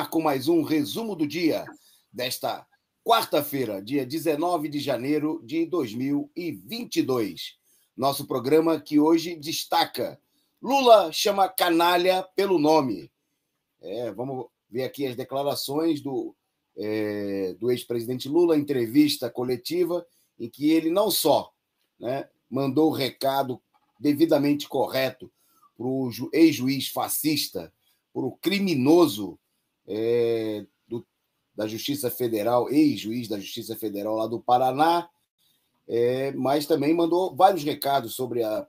com mais um resumo do dia desta quarta-feira, dia 19 de janeiro de 2022. Nosso programa que hoje destaca: Lula chama canalha pelo nome. Vamos ver aqui as declarações do ex-presidente Lula, entrevista coletiva, em que ele não só mandou o recado devidamente correto para o ex-juiz fascista, para o criminoso da Justiça Federal, ex-juiz da Justiça Federal lá do Paraná, mas também mandou vários recados sobre a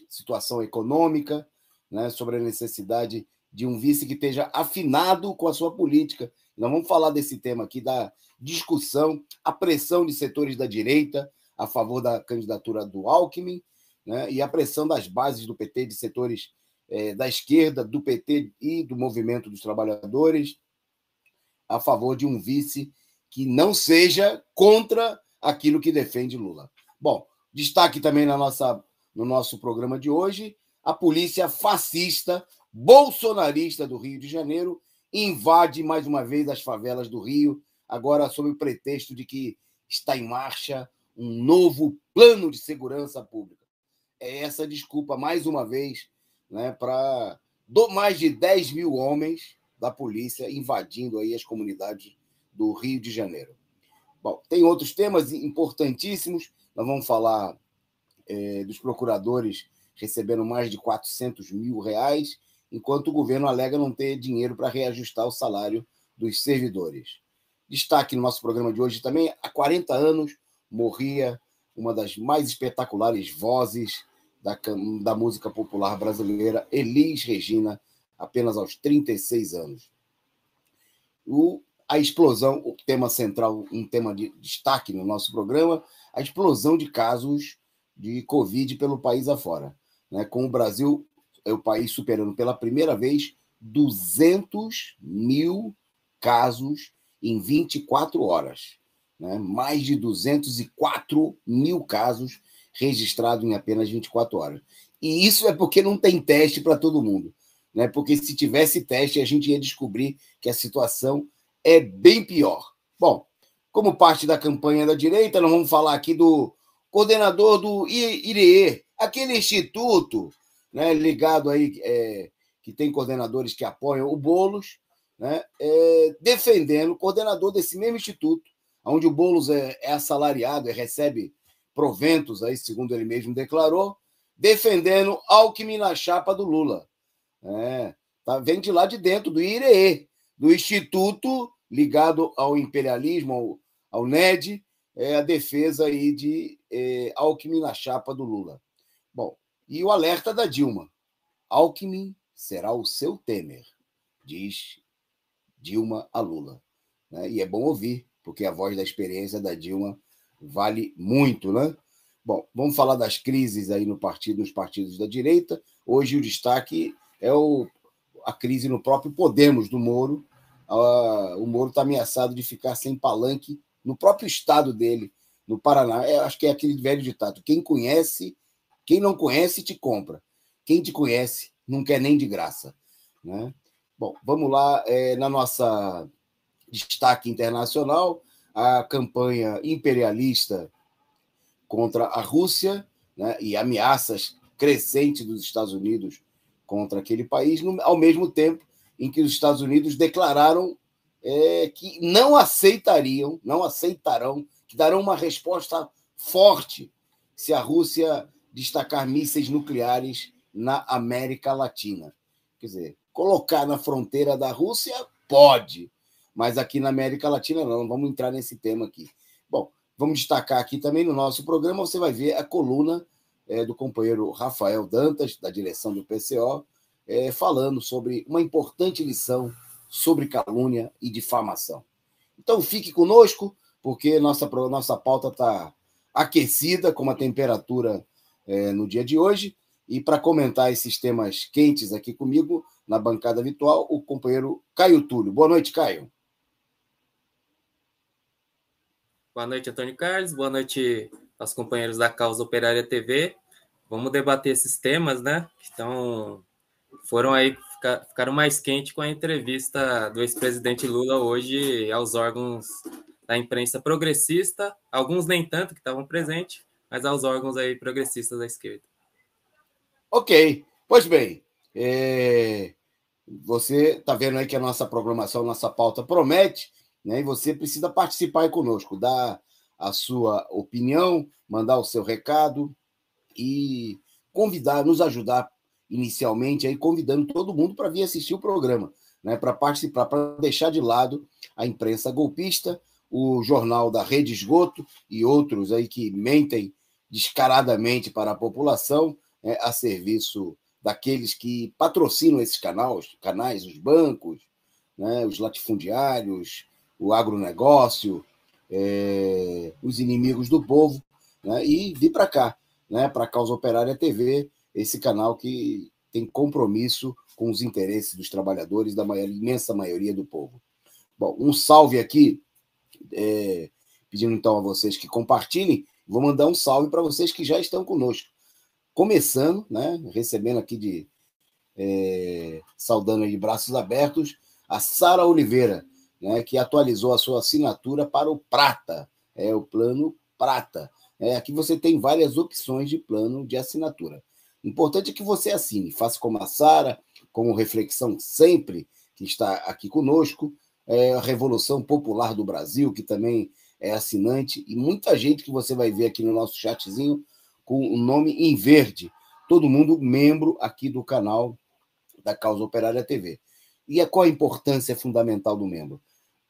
situação econômica, sobre a necessidade de um vice que esteja afinado com a sua política. Nós vamos falar desse tema aqui, da discussão, a pressão de setores da direita a favor da candidatura do Alckmin, e a pressão das bases do PT, de setores da esquerda, do PT e do Movimento dos Trabalhadores, a favor de um vice que não seja contra aquilo que defende Lula. Bom, destaque também no nosso programa de hoje: a polícia fascista, bolsonarista do Rio de Janeiro invade mais uma vez as favelas do Rio, agora sob o pretexto de que está em marcha um novo plano de segurança pública. É essa desculpa, mais uma vez, para mais de 10 mil homens da polícia invadindo aí as comunidades do Rio de Janeiro. Bom, tem outros temas importantíssimos. Nós vamos falar dos procuradores recebendo mais de R$400 mil, enquanto o governo alega não ter dinheiro para reajustar o salário dos servidores. Destaque no nosso programa de hoje também: há 40 anos morria uma das mais espetaculares vozes da música popular brasileira, Elis Regina, apenas aos 36 anos. A explosão, o tema central, um tema de destaque no nosso programa: a explosão de casos de Covid pelo país afora, com o Brasil, o país superando pela primeira vez 200 mil casos em 24 horas. Mais de 204 mil casos registrados em apenas 24 horas. E isso é porque não tem teste para todo mundo. Porque se tivesse teste, a gente ia descobrir que a situação é bem pior. Bom, como parte da campanha da direita, nós vamos falar aqui do coordenador do IRE, aquele instituto ligado aí, que tem coordenadores que apoiam o Boulos, defendendo, coordenador desse mesmo instituto, onde o Boulos é assalariado e recebe proventos, aí, segundo ele mesmo declarou, defendendo Alckmin na chapa do Lula. Vem de lá de dentro, do IRE, do instituto ligado ao imperialismo, ao NED, a defesa aí de Alckmin na chapa do Lula. Bom, e o alerta da Dilma: Alckmin será o seu Temer, diz Dilma a Lula. E é bom ouvir, porque a voz da experiência da Dilma vale muito, Bom, vamos falar das crises aí nos partidos da direita. Hoje o destaque é a crise no próprio Podemos do Moro. O Moro está ameaçado de ficar sem palanque no próprio estado dele, no Paraná. Acho que é aquele velho ditado: quem não conhece, te compra. Quem te conhece não quer nem de graça. Bom, vamos lá. Na nossa destaque internacional, a campanha imperialista contra a Rússia, e ameaças crescentes dos Estados Unidos contra aquele país, ao mesmo tempo em que os Estados Unidos declararam que não aceitarão, que darão uma resposta forte se a Rússia destacar mísseis nucleares na América Latina. Quer dizer, colocar na fronteira da Rússia pode, mas aqui na América Latina não vamos entrar nesse tema aqui. Bom, vamos destacar aqui também no nosso programa, você vai ver a coluna do companheiro Rafael Dantas, da direção do PCO, falando sobre uma importante lição sobre calúnia e difamação. Então fique conosco, porque nossa pauta está aquecida com uma temperatura no dia de hoje. E para comentar esses temas quentes aqui comigo, na bancada virtual, o companheiro Caio Túlio. Boa noite, Caio. Boa noite, Antônio Carlos. Boa noite aos companheiros da Causa Operária TV. Vamos debater esses temas, que foram aí ficaram mais quentes com a entrevista do ex-presidente Lula hoje aos órgãos da imprensa progressista, alguns nem tanto que estavam presentes, mas aos órgãos aí progressistas da esquerda. Ok, pois bem, você está vendo aí que a nossa programação, nossa pauta promete, né? E você precisa participar aí conosco, dar a sua opinião, mandar o seu recado e convidar, nos ajudar inicialmente aí convidando todo mundo para vir assistir o programa, né? Para participar, para deixar de lado a imprensa golpista, o jornal da Rede Esgoto e outros aí que mentem descaradamente para a população, a serviço daqueles que patrocinam esses canais, os bancos, né, os latifundiários, o agronegócio, os inimigos do povo, né, e vir para cá, né, para a Causa Operária TV, esse canal que tem compromisso com os interesses dos trabalhadores, da imensa maioria do povo. Bom, um salve aqui, pedindo então a vocês que compartilhem. Vou mandar um salve para vocês que já estão conosco. Começando, né, recebendo aqui saudando aí de braços abertos, a Sara Oliveira, né, que atualizou a sua assinatura para o Prata, o plano Prata. Aqui você tem várias opções de plano de assinatura. Importante é que você assine, faça como a Sara, como Reflexão Sempre, que está aqui conosco, a Revolução Popular do Brasil, que também é assinante, e muita gente que você vai ver aqui no nosso chatzinho com o nome em verde, todo mundo membro aqui do canal da Causa Operária TV. E qual a importância fundamental do membro?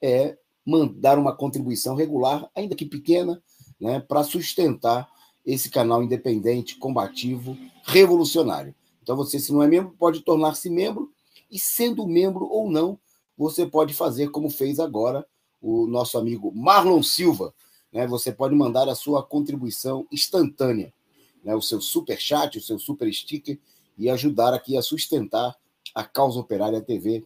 É mandar uma contribuição regular, ainda que pequena, né, para sustentar esse canal independente, combativo, revolucionário. Então, você, se não é membro, pode tornar-se membro, e sendo membro ou não, você pode fazer como fez agora o nosso amigo Marlon Silva, né? Você pode mandar a sua contribuição instantânea, né? O seu superchat, o seu super sticker, e ajudar aqui a sustentar a Causa Operária TV,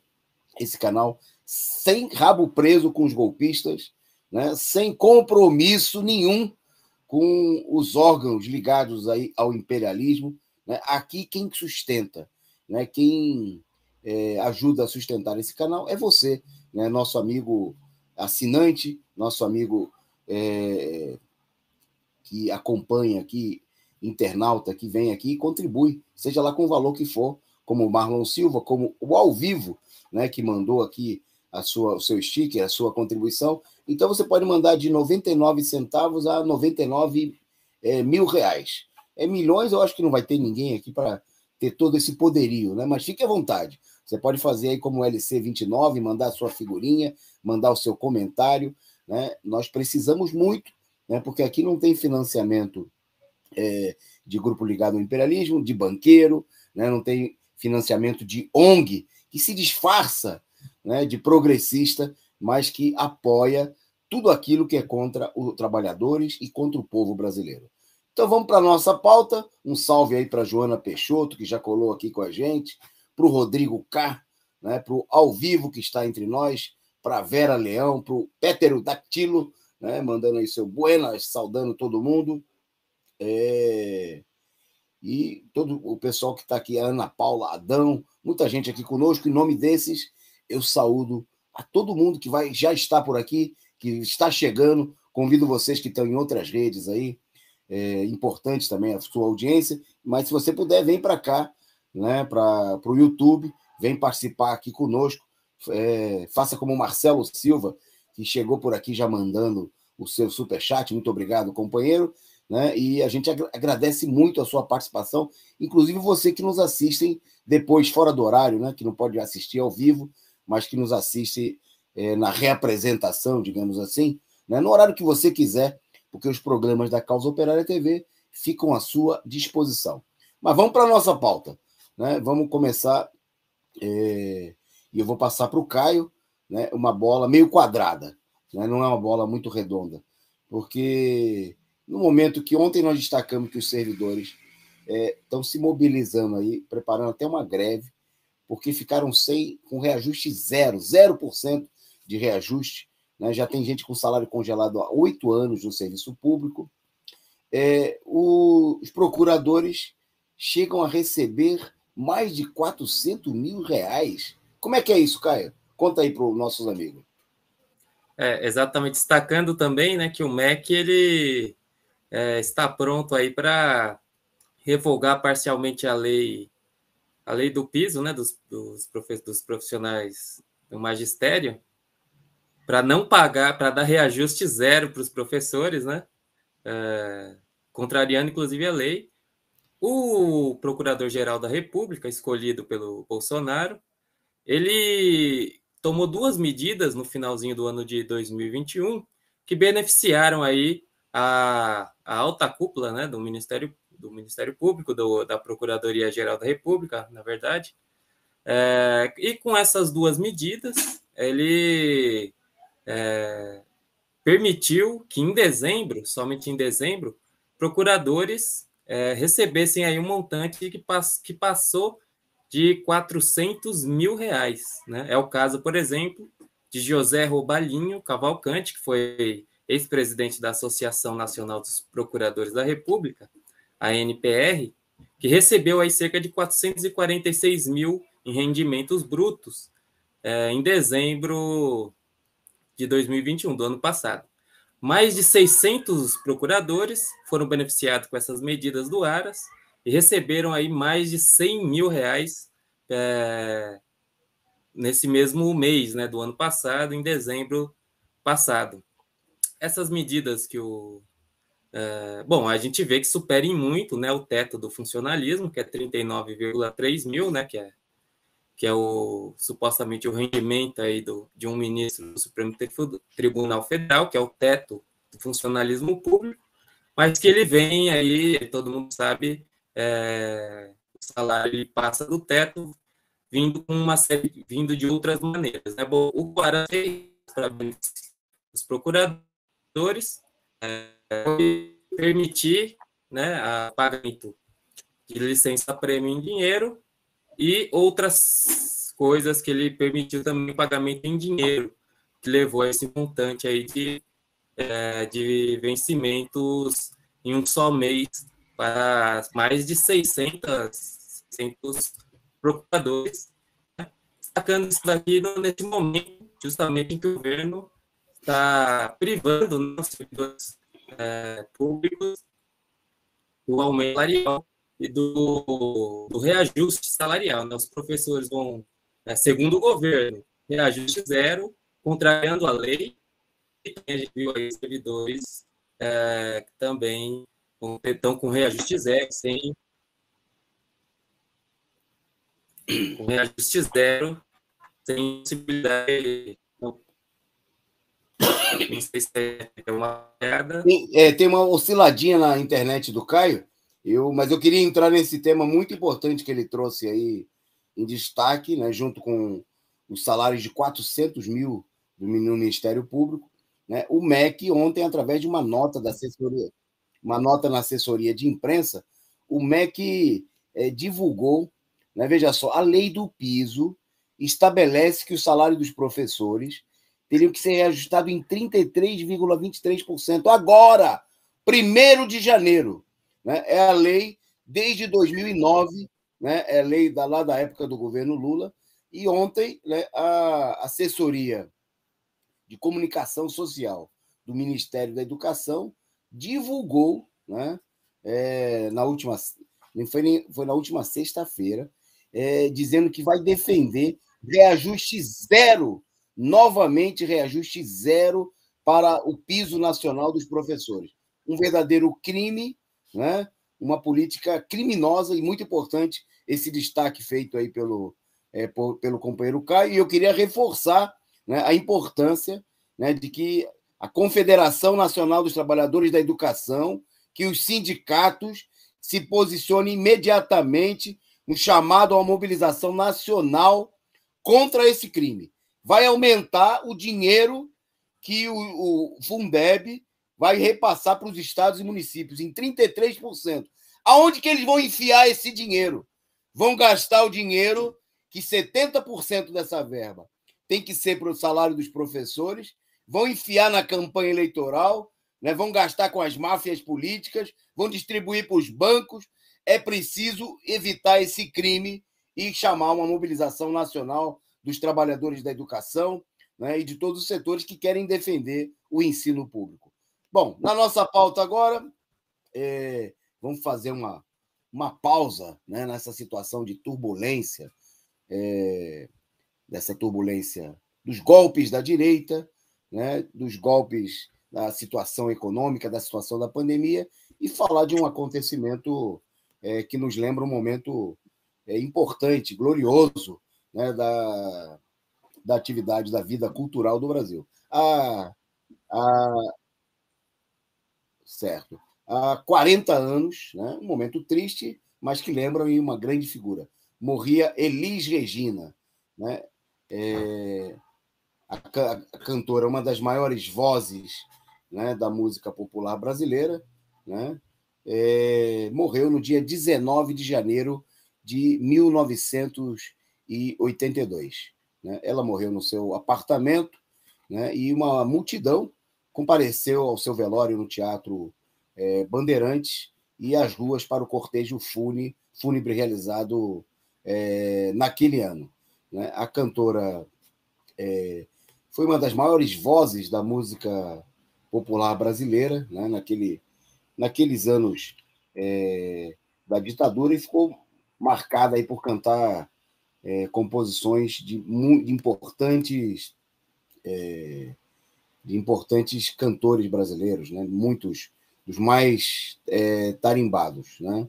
esse canal sem rabo preso com os golpistas, né? Sem compromisso nenhum com os órgãos ligados aí ao imperialismo, né? Aqui quem sustenta, né? Quem ajuda a sustentar esse canal é você, né? Nosso amigo assinante, nosso amigo que acompanha aqui, internauta que vem aqui e contribui, seja lá com o valor que for, como o Marlon Silva, como o Ao Vivo, né, que mandou aqui o seu sticker, a sua contribuição. Então, você pode mandar de 99 centavos a 99 mil reais. Milhões, eu acho que não vai ter ninguém aqui para ter todo esse poderio, né? Mas fique à vontade. Você pode fazer aí como o LC29, mandar a sua figurinha, mandar o seu comentário, né? Nós precisamos muito, né? Porque aqui não tem financiamento de grupo ligado ao imperialismo, de banqueiro, né? Não tem financiamento de ONG, que se disfarça, né, de progressista, mas que apoia tudo aquilo que é contra os trabalhadores e contra o povo brasileiro. Então vamos para a nossa pauta. Um salve aí para a Joana Peixoto, que já colou aqui com a gente, para o Rodrigo K, né, para o Ao Vivo, que está entre nós, para a Vera Leão, para o Pétero Dactilo, né, mandando aí seu buenas, saudando todo mundo. E todo o pessoal que está aqui, a Ana Paula, Adão, muita gente aqui conosco. Em nome desses, eu saúdo a todo mundo que já está por aqui, que está chegando. Convido vocês que estão em outras redes aí, importante também a sua audiência, mas se você puder, vem para cá, né, para o YouTube, vem participar aqui conosco. Faça como o Marcelo Silva, que chegou por aqui já mandando o seu superchat. Muito obrigado, companheiro. Né? E a gente agradece muito a sua participação, inclusive você que nos assistem depois, fora do horário, né? Que não pode assistir ao vivo, mas que nos assiste na reapresentação, digamos assim, né? No horário que você quiser, porque os programas da Causa Operária TV ficam à sua disposição. Mas vamos para a nossa pauta, né? Vamos começar, e eu vou passar para o Caio, né? Uma bola meio quadrada, né? Não é uma bola muito redonda, porque no momento que ontem nós destacamos que os servidores estão se mobilizando aí, preparando até uma greve, porque ficaram com reajuste 0% de reajuste, né? Já tem gente com salário congelado há 8 anos no serviço público. Os procuradores chegam a receber Mais de 400 mil reais. Como é que é isso, Caio? Conta aí para os nossos amigos. Exatamente, destacando também, né, que o MEC ele está pronto aí para revogar parcialmente a lei do piso, né, dos profissionais do magistério, para não pagar, para dar reajuste zero para os professores, né, contrariando inclusive a lei. O Procurador-Geral da República, escolhido pelo Bolsonaro, ele tomou duas medidas no finalzinho do ano de 2021 que beneficiaram aí a alta cúpula, né, do Ministério Público, da Procuradoria-Geral da República, na verdade. E com essas duas medidas, ele permitiu que em dezembro, somente em dezembro, procuradores recebessem aí um montante que passou de 400 mil reais. Né? É o caso, por exemplo, de José Robalinho Cavalcante, que foi ex-presidente da Associação Nacional dos Procuradores da República, a ANPR, que recebeu aí cerca de 446 mil em rendimentos brutos em dezembro de 2021, do ano passado. Mais de 600 procuradores foram beneficiados com essas medidas do Aras e receberam aí mais de 100 mil reais nesse mesmo mês, né, do ano passado, em dezembro passado. Essas medidas que bom, a gente vê que superem muito, né, o teto do funcionalismo, que é 39,3 mil, né, que é supostamente o rendimento aí de um ministro do Supremo Tribunal Federal, que é o teto do funcionalismo público, mas que ele vem aí, todo mundo sabe, o salário ele passa do teto, vindo de outras maneiras. Né? Bom, o Guará fez para os procuradores permitir, né, a pagamento de licença-prêmio em dinheiro e outras coisas que ele permitiu também pagamento em dinheiro, que levou a esse montante aí de vencimentos em um só mês para mais de 600 procuradores, né? Destacando isso daqui nesse momento, justamente em que o governo está privando os servidores públicos do aumento salarial e do reajuste salarial. Né? Os professores vão, segundo o governo, reajuste zero, contrariando a lei, e a gente viu aí servidores que também estão com reajuste zero, com reajuste zero, sem possibilidade. Não sei se é uma piada. Tem uma osciladinha na internet do Caio, mas eu queria entrar nesse tema muito importante que ele trouxe aí em destaque, né, junto com os salários de 400 mil no Ministério Público. Né? O MEC, ontem, através de uma nota da assessoria, uma nota na assessoria de imprensa, o MEC divulgou, né, veja só, a lei do piso estabelece que o salário dos professores teriam que ser reajustados em 33,23%. Agora, 1º de janeiro. Né? É a lei desde 2009, né? É a lei lá da época do governo Lula. E ontem, né, a assessoria de comunicação social do Ministério da Educação divulgou, né, foi na última sexta-feira, dizendo que vai defender reajuste zero, novamente reajuste zero para o piso nacional dos professores. Um verdadeiro crime, né? Uma política criminosa, e muito importante esse destaque feito aí pelo companheiro Caio. E eu queria reforçar, né, a importância, né, de que a Confederação Nacional dos Trabalhadores da Educação, que os sindicatos se posicionem imediatamente no chamado a uma mobilização nacional contra esse crime. Vai aumentar o dinheiro que o Fundeb vai repassar para os estados e municípios em 33%. Aonde que eles vão enfiar esse dinheiro? Vão gastar o dinheiro que 70% dessa verba tem que ser para o salário dos professores, vão enfiar na campanha eleitoral, né? Vão gastar com as máfias políticas, vão distribuir para os bancos. é preciso evitar esse crime e chamar uma mobilização nacional dos trabalhadores da educação, né, e de todos os setores que querem defender o ensino público. Bom, na nossa pauta agora, vamos fazer uma pausa, né, nessa situação de turbulência, dessa turbulência dos golpes da direita, né, dos golpes da situação econômica, da situação da pandemia, e falar de um acontecimento que nos lembra um momento importante, glorioso, né, da atividade, da vida cultural do Brasil. Certo. Há 40 anos, né, um momento triste, mas que lembra uma grande figura. Morria Elis Regina, né, a cantora, uma das maiores vozes, né, da música popular brasileira, né, morreu no dia 19 de janeiro de 1982. Né? Ela morreu no seu apartamento, né, e uma multidão compareceu ao seu velório no Teatro Bandeirantes e às ruas para o cortejo fúnebre realizado naquele ano. Né? A cantora foi uma das maiores vozes da música popular brasileira, né, naqueles anos da ditadura, e ficou marcada aí por cantar composições de importantes cantores brasileiros, né, muitos dos mais tarimbados. Né?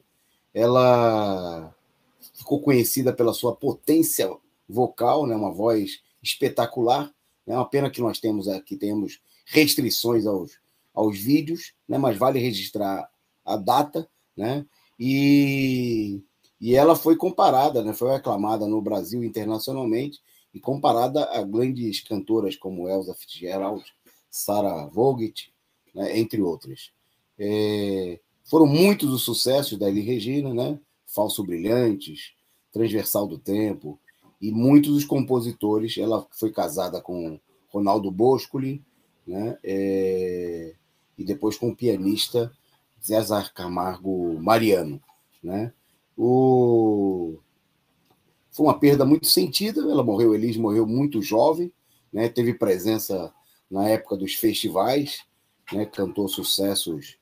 Ela ficou conhecida pela sua potência vocal, né, uma voz espetacular. É uma pena que nós temos restrições aos vídeos, né, mas vale registrar a data, né? E ela foi comparada, né, foi aclamada no Brasil internacionalmente e comparada a grandes cantoras como Elza Fitzgerald, Sarah Vaughan, né, entre outras. Foram muitos os sucessos da Elis Regina, né? Falso Brilhantes, Transversal do Tempo, e muitos os compositores. Ela foi casada com Ronaldo Boscoli, né, e depois com o pianista César Camargo Mariano. Né. Foi uma perda muito sentida. Elis morreu muito jovem, né, teve presença na época dos festivais, né, cantou sucessos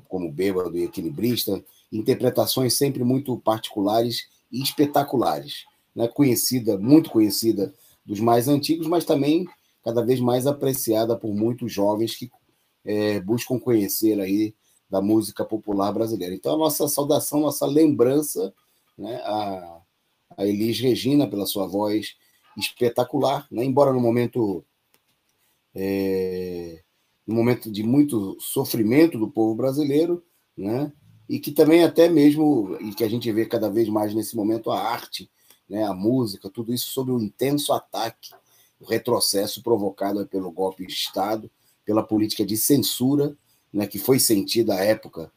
como Bêbado e Equilibrista, interpretações sempre muito particulares e espetaculares. Né, muito conhecida dos mais antigos, mas também cada vez mais apreciada por muitos jovens que buscam conhecer aí da música popular brasileira. Então, a nossa saudação, nossa lembrança, né, a Elis Regina, pela sua voz espetacular, né, embora no momento de muito sofrimento do povo brasileiro, né, e que também até mesmo, e que a gente vê cada vez mais nesse momento, a arte, né, a música, tudo isso sob o intenso ataque, o retrocesso provocado pelo golpe de Estado, pela política de censura, né, que foi sentida à época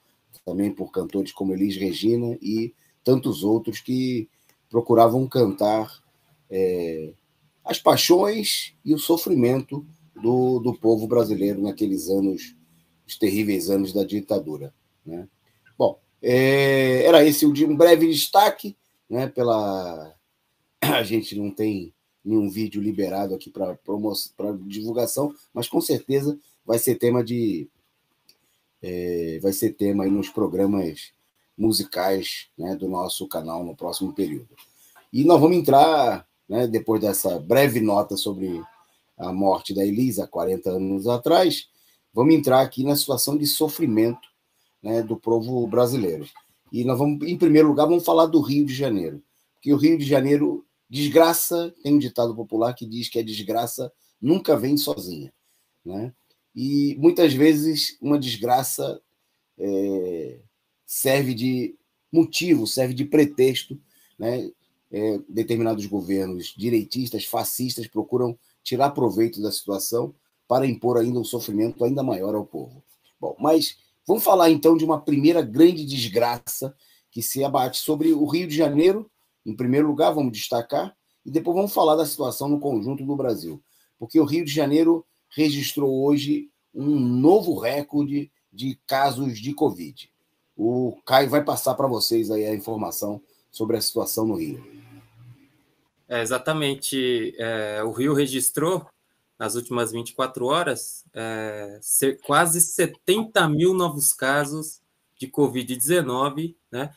também por cantores como Elis Regina e tantos outros que procuravam cantar as paixões e o sofrimento do povo brasileiro naqueles anos, os terríveis anos da ditadura. Né? Bom, era esse um breve destaque, né, a gente não tem nenhum vídeo liberado aqui para divulgação, mas com certeza vai ser tema aí nos programas musicais, né, do nosso canal no próximo período. E nós vamos entrar, né, depois dessa breve nota sobre a morte da Elis há 40 anos atrás, vamos entrar aqui na situação de sofrimento, né, do povo brasileiro. E nós vamos, em primeiro lugar, vamos falar do Rio de Janeiro, porque o Rio de Janeiro, desgraça, tem um ditado popular que diz que a desgraça nunca vem sozinha. Né? E muitas vezes uma desgraça serve de motivo, serve de pretexto. Né? Determinados governos direitistas, fascistas, procuram tirar proveito da situação para impor ainda um sofrimento ainda maior ao povo. Bom, mas vamos falar então de uma primeira grande desgraça que se abate sobre o Rio de Janeiro. Em primeiro lugar, vamos destacar, e depois vamos falar da situação no conjunto do Brasil, porque o Rio de Janeiro registrou hoje um novo recorde de casos de Covid. o Caio vai passar para vocês aí a informação sobre a situação no Rio. Exatamente. O Rio registrou, nas últimas 24 horas, quase 70 mil novos casos de Covid-19, né?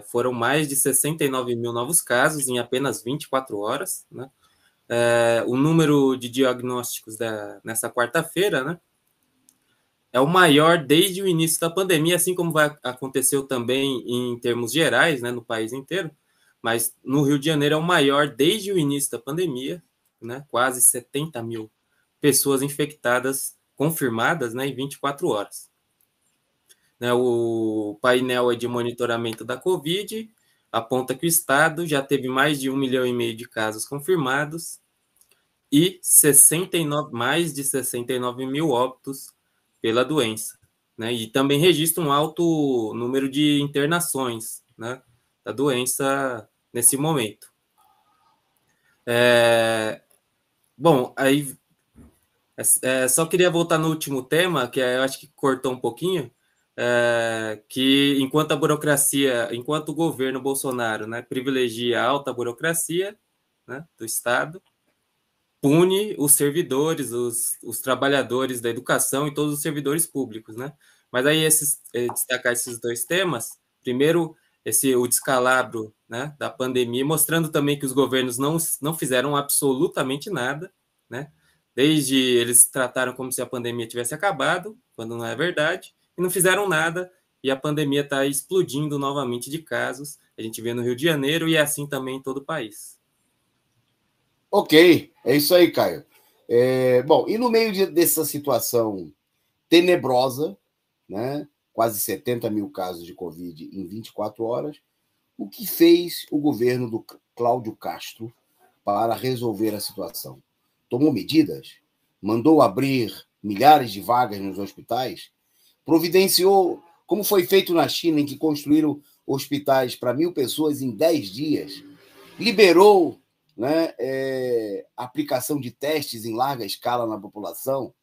Foram mais de 69 mil novos casos em apenas 24 horas, né? O número de diagnósticos nessa quarta-feira, né, é o maior desde o início da pandemia, assim como aconteceu também em termos gerais, né, no país inteiro, mas no Rio de Janeiro é o maior desde o início da pandemia, né, quase 70 mil pessoas infectadas confirmadas, né, em 24 horas. Né, o painel de monitoramento da Covid aponta que o estado já teve mais de 1,5 milhão de casos confirmados e mais de 69 mil óbitos pela doença, né? E também registra um alto número de internações, né, da doença nesse momento. Bom, aí só queria voltar no último tema, que eu acho que cortou um pouquinho, que enquanto o governo Bolsonaro, né, privilegia a alta burocracia, né, do Estado, pune os servidores, os trabalhadores da educação e todos os servidores públicos, né? Mas aí destacar esses dois temas. Primeiro, o descalabro, né, da pandemia, mostrando também que os governos não fizeram absolutamente nada, né? Desde eles trataram como se a pandemia tivesse acabado, quando não é verdade, e não fizeram nada, e a pandemia está explodindo novamente de casos. A gente vê no Rio de Janeiro e é assim também em todo o país. Ok, é isso aí, Caio. Bom, e no meio dessa situação tenebrosa, né, quase 70 mil casos de Covid em 24 horas, o que fez o governo do Cláudio Castro para resolver a situação? Tomou medidas? Mandou abrir milhares de vagas nos hospitais? Providenciou, como foi feito na China, em que construíram hospitais para 1.000 pessoas em 10 dias? Liberou, né, aplicação de testes em larga escala na população?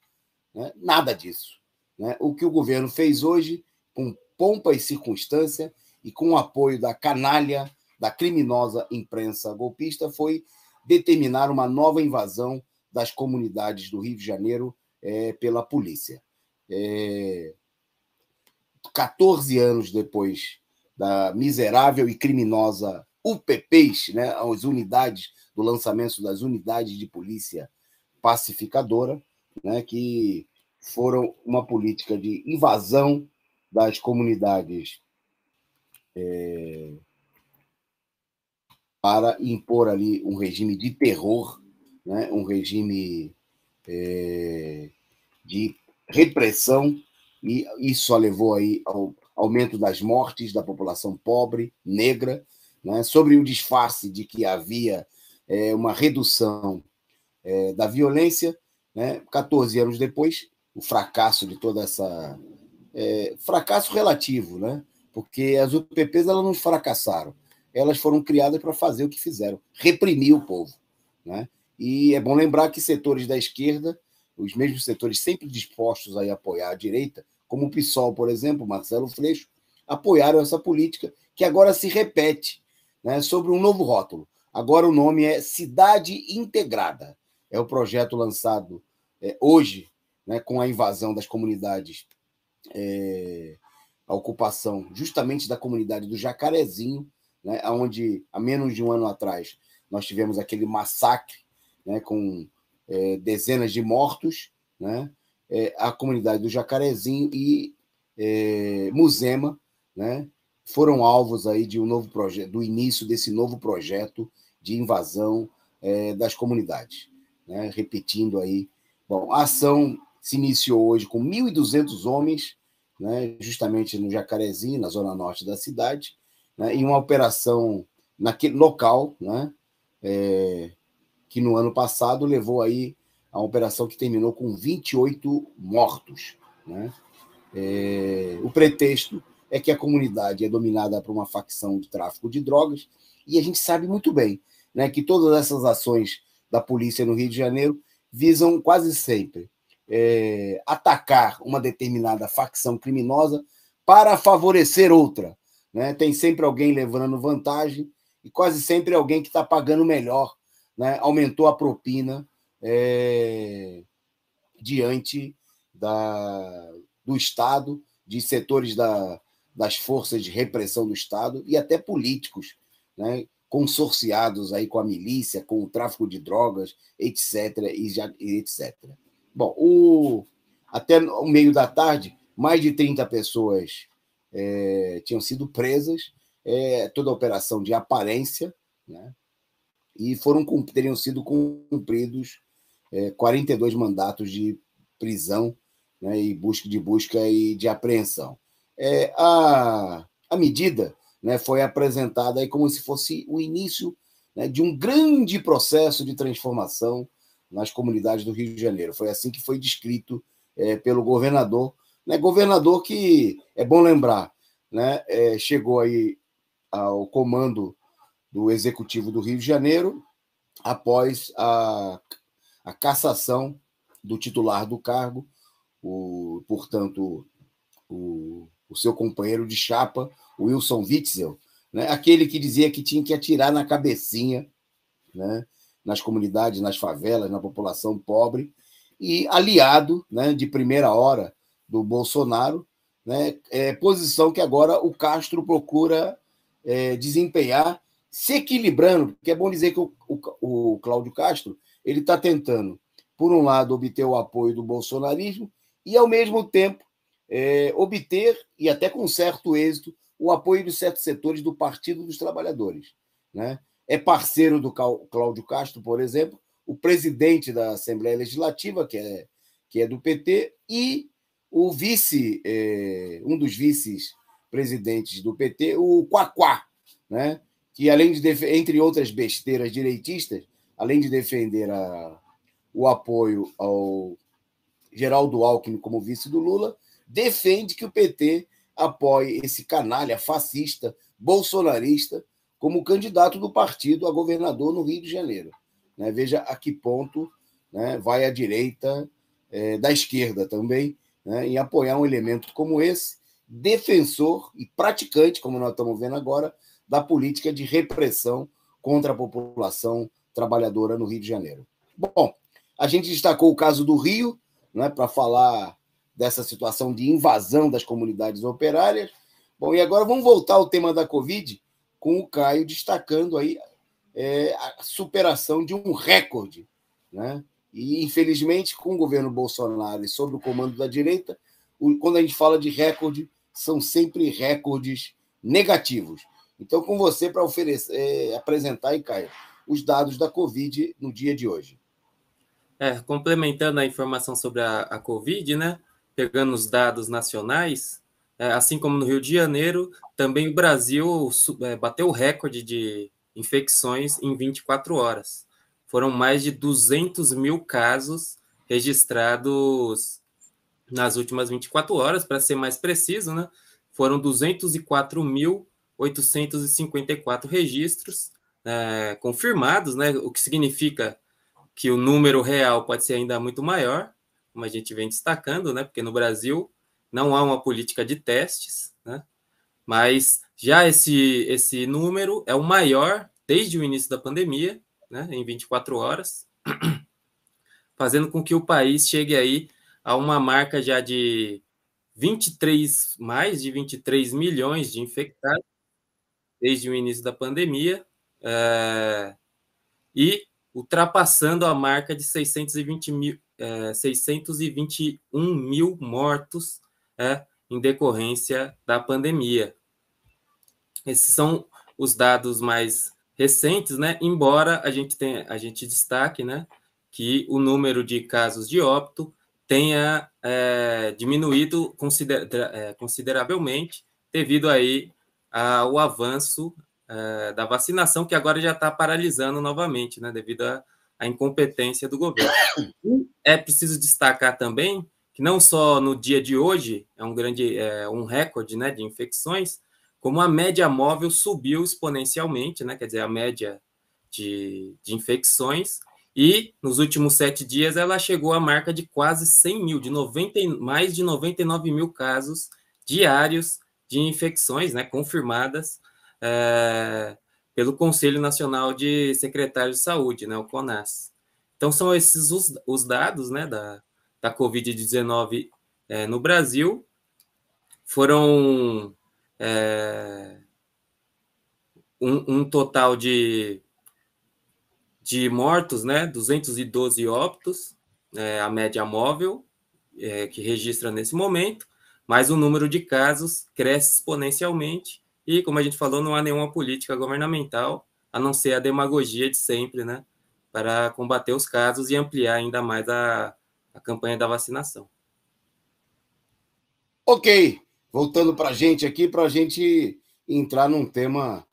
Né? Nada disso. Né? O que o governo fez hoje, com pompa e circunstância, e com o apoio da canalha, da criminosa imprensa golpista, foi determinar uma nova invasão das comunidades do Rio de Janeiro pela polícia. 14 anos depois da miserável e criminosa UPPs, né, as unidades do lançamento das unidades de polícia pacificadora, né, que foram uma política de invasão das comunidades para impor ali um regime de terror, né, um regime de repressão, e isso só levou aí ao aumento das mortes da população pobre, negra, né, sobre o disfarce de que havia uma redução da violência, né, 14 anos depois, o fracasso de toda essa... fracasso relativo, né? Porque as UPPs elas não fracassaram, elas foram criadas para fazer o que fizeram, reprimir o povo, né? E é bom lembrar que setores da esquerda, os mesmos setores sempre dispostos a apoiar a direita, como o PSOL, por exemplo, Marcelo Freixo, apoiaram essa política que agora se repete, né, sobre um novo rótulo. Agora o nome é Cidade Integrada. É o projeto lançado hoje, né, com a invasão das comunidades, a ocupação justamente da comunidade do Jacarezinho, né, onde há menos de um ano atrás nós tivemos aquele massacre, né, com dezenas de mortos, né, a comunidade do Jacarezinho e Muzema, né, foram alvos aí de um novo projeto, do início desse novo projeto de invasão das comunidades, né, repetindo aí. Bom, a ação se iniciou hoje com 1.200 homens, né, justamente no Jacarezinho, na zona norte da cidade, né, em uma operação naquele local, né, que no ano passado levou aí a uma operação que terminou com 28 mortos, né? O pretexto é que a comunidade é dominada por uma facção de tráfico de drogas, e a gente sabe muito bem, né, que todas essas ações da polícia no Rio de Janeiro visam quase sempre atacar uma determinada facção criminosa para favorecer outra, né? Tem sempre alguém levando vantagem e quase sempre alguém que está pagando melhor, né? Aumentou a propina diante do Estado, de setores das forças de repressão do Estado e até políticos, né? Consorciados aí com a milícia, com o tráfico de drogas, etc. etc. Bom, até o meio da tarde, mais de 30 pessoas tinham sido presas, toda a operação de aparência, né? E teriam sido cumpridos 42 mandatos de prisão, né? E busca e de apreensão. A medida, né, foi apresentada aí como se fosse o início, né, de um grande processo de transformação nas comunidades do Rio de Janeiro. Foi assim que foi descrito pelo governador, né, governador que, é bom lembrar, né, chegou aí ao comando do Executivo do Rio de Janeiro após a cassação do titular do cargo, portanto, o seu companheiro de chapa, Wilson Witzel, né, aquele que dizia que tinha que atirar na cabecinha, né, nas comunidades, nas favelas, na população pobre, e aliado, né, de primeira hora do Bolsonaro, né, posição que agora o Castro procura desempenhar, se equilibrando, porque é bom dizer que o Cláudio Castro ele está tentando, por um lado, obter o apoio do bolsonarismo e, ao mesmo tempo, obter, e até com certo êxito, o apoio de certos setores do Partido dos Trabalhadores, né? É parceiro do Cláudio Castro, por exemplo, o presidente da Assembleia Legislativa, que é do PT, e o um dos vice-presidentes do PT, o Quaquá, né? Que, além de entre outras besteiras direitistas, além de defender o apoio ao Geraldo Alckmin como vice do Lula, defende que o PT apoie esse canalha fascista, bolsonarista, como candidato do partido a governador no Rio de Janeiro. Né? Veja a que ponto, né, vai a direita da esquerda também, né, em apoiar um elemento como esse, defensor e praticante, como nós estamos vendo agora, da política de repressão contra a população trabalhadora no Rio de Janeiro. Bom, a gente destacou o caso do Rio, né, para falar dessa situação de invasão das comunidades operárias. Bom, e agora vamos voltar ao tema da Covid, com o Caio destacando aí a superação de um recorde, né? E, infelizmente, com o governo Bolsonaro e sob o comando da direita, quando a gente fala de recorde, são sempre recordes negativos. Então, com você para apresentar aí, Caio, os dados da Covid no dia de hoje. Complementando a informação sobre a Covid, né? Pegando os dados nacionais, assim como no Rio de Janeiro, também o Brasil bateu o recorde de infecções em 24 horas. Foram mais de 200 mil casos registrados nas últimas 24 horas, para ser mais preciso, né? Foram 204.854 registros confirmados, né? O que significa que o número real pode ser ainda muito maior, como a gente vem destacando, né? Porque no Brasil não há uma política de testes, né? Mas já esse número é o maior desde o início da pandemia, né? Em 24 horas, fazendo com que o país chegue aí a uma marca já de mais de 23 milhões de infectados desde o início da pandemia, e ultrapassando a marca de 621 mil mortos em decorrência da pandemia. Esses são os dados mais recentes, né? Embora a gente destaque, né, que o número de casos de óbito tenha diminuído consideravelmente devido aí ao avanço da vacinação, que agora já está paralisando novamente, né, devido à incompetência do governo. É preciso destacar também que não só no dia de hoje é um recorde, né, de infecções, como a média móvel subiu exponencialmente, né, quer dizer, a média de infecções, e nos últimos 7 dias ela chegou à marca de quase 100 mil, mais de 99 mil casos diários de infecções, né, confirmadas pelo Conselho Nacional de Secretários de Saúde, né, o CONAS. Então, são esses os dados, né, da Covid-19 no Brasil. Foram um total de mortos, né, 212 óbitos, a média móvel, que registra nesse momento, mas o número de casos cresce exponencialmente e, como a gente falou, não há nenhuma política governamental, a não ser a demagogia de sempre, né, para combater os casos e ampliar ainda mais a campanha da vacinação. Ok, voltando para a gente aqui, para a gente entrar num tema,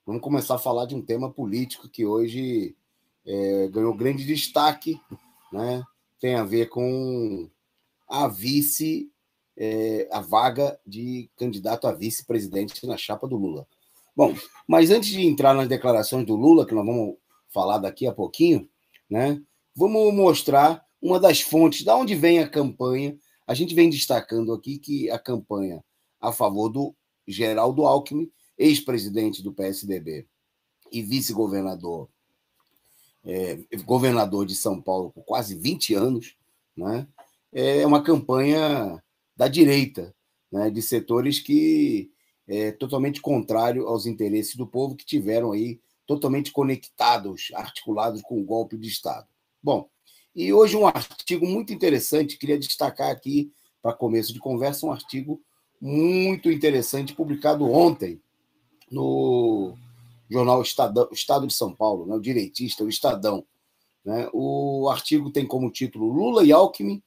vamos começar a falar de um tema político que hoje ganhou grande destaque, né? Tem a ver com a vice, a vaga de candidato a vice-presidente na chapa do Lula. Bom, mas antes de entrar nas declarações do Lula, que nós vamos falar daqui a pouquinho, né? Vamos mostrar uma das fontes, de onde vem a campanha. A gente vem destacando aqui que a campanha a favor do Geraldo Alckmin, ex-presidente do PSDB e vice-governador, governador de São Paulo por quase 20 anos, né? É uma campanha da direita, né? De setores que totalmente contrário aos interesses do povo, que tiveram aí totalmente conectados, articulados com o golpe de Estado. Bom, e hoje um artigo muito interessante, queria destacar aqui, para começo de conversa, um artigo muito interessante, publicado ontem no jornal Estado de São Paulo, né, o direitista, o Estadão. Né? O artigo tem como título Lula e Alckmin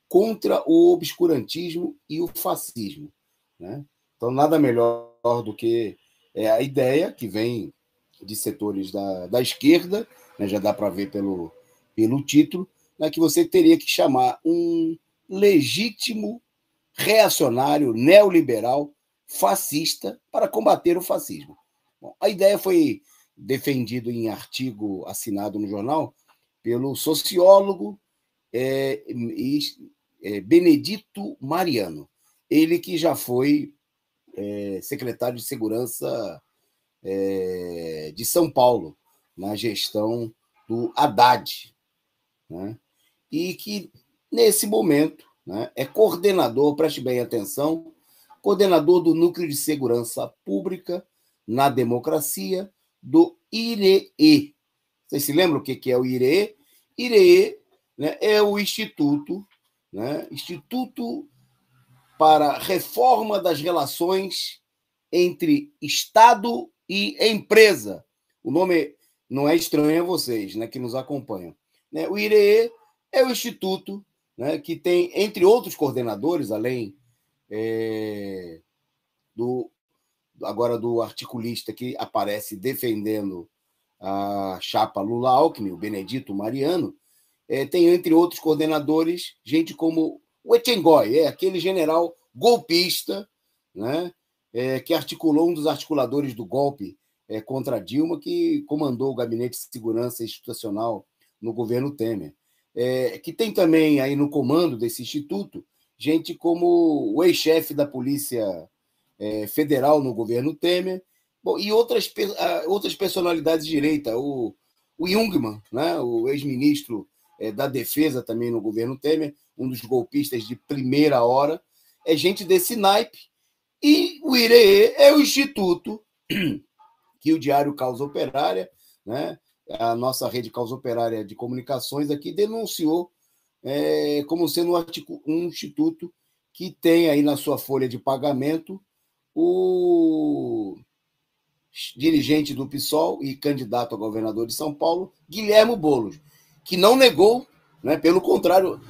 contra o obscurantismo e o fascismo. Né? Então, nada melhor do que a ideia que vem de setores da esquerda, né, já dá para ver pelo título, né, que você teria que chamar um legítimo reacionário, neoliberal, fascista para combater o fascismo. Bom, a ideia foi defendida em artigo assinado no jornal pelo sociólogo Benedito Mariano, ele que já foi secretário de Segurança de São Paulo, na gestão do Haddad, né? E que, nesse momento, né, é coordenador, preste bem atenção, coordenador do Núcleo de Segurança Pública na Democracia do IREE. Vocês se lembram o que é o IREE? IREE, né, é o Instituto, né, Instituto para Reforma das Relações entre Estado e Empresa. O nome não é estranho a vocês, né, que nos acompanham. Né? O IREE é o instituto, né, que tem, entre outros coordenadores, além agora do articulista que aparece defendendo a chapa Lula-Alckmin, o Benedito Mariano, tem, entre outros coordenadores, gente como o Etchengói, aquele general golpista, né, que articulou, um dos articuladores do golpe contra Dilma, que comandou o Gabinete de Segurança Institucional no governo Temer. Que tem também aí no comando desse instituto gente como o ex-chefe da Polícia Federal no governo Temer, bom, e outras personalidades de direita, o Jungmann, né, o ex-ministro da Defesa também no governo Temer, um dos golpistas de primeira hora, é gente desse naipe, e o IREE é o instituto que o Diário Causa Operária, né, a nossa rede Causa Operária de comunicações aqui, denunciou como sendo um instituto que tem aí na sua folha de pagamento o dirigente do PSOL e candidato a governador de São Paulo, Guilherme Boulos, que não negou, né, pelo contrário,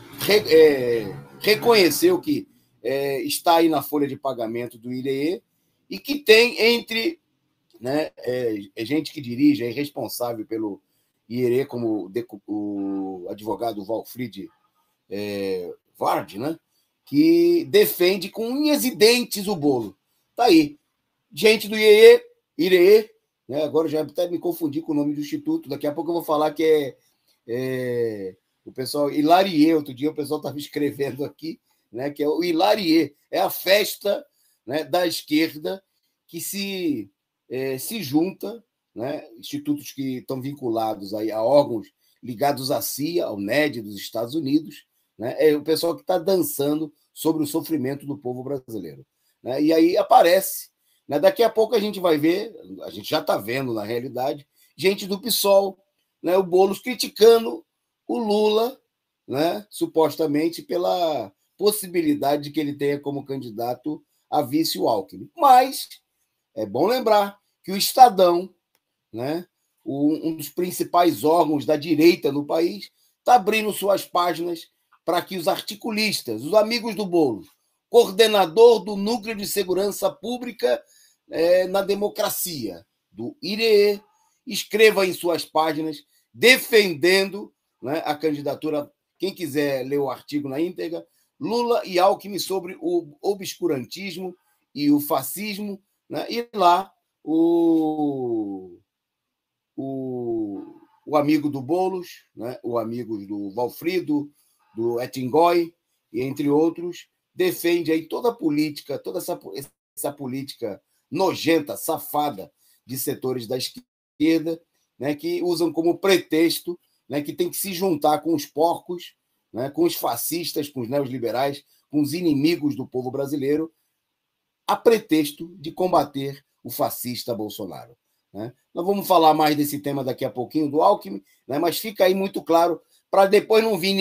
reconheceu que está aí na folha de pagamento do IREE e que tem entre, né, gente que dirige, é responsável pelo IRE, como o advogado Walfried Ward, né, que defende com unhas e dentes o bolo. Está aí. Gente do IRE, né, agora já até me confundi com o nome do instituto, daqui a pouco eu vou falar que o pessoal, Hilarie, outro dia o pessoal estava escrevendo aqui, né, que é o Hilarie, é a festa né, da esquerda que se junta, né, institutos que estão vinculados aí a órgãos ligados à CIA, ao NED dos Estados Unidos, né, é o pessoal que está dançando sobre o sofrimento do povo brasileiro. Né, e aí aparece, né, daqui a pouco a gente vai ver, a gente já está vendo na realidade, gente do PSOL, né, o Boulos criticando o Lula, né, supostamente pela possibilidade de que ele tenha como candidato a vice o Alckmin. Mas é bom lembrar que o Estadão, né, um dos principais órgãos da direita no país, está abrindo suas páginas para que os articulistas, os amigos do Boulos, coordenador do Núcleo de Segurança Pública na Democracia, do IREE, escreva em suas páginas defendendo, né, a candidatura. Quem quiser ler o artigo na íntegra, Lula e Alckmin sobre o obscurantismo e o fascismo, né? E lá o amigo do Boulos, né? O amigo do Valfrido, do Ettingói, e entre outros, defende aí toda a política, toda essa política nojenta, safada de setores da esquerda, né? Que usam como pretexto, né, que tem que se juntar com os porcos, né, com os fascistas, com os neoliberais, com os inimigos do povo brasileiro, a pretexto de combater o fascista Bolsonaro. Né? Nós vamos falar mais desse tema daqui a pouquinho, do Alckmin, né, mas fica aí muito claro, para depois não vir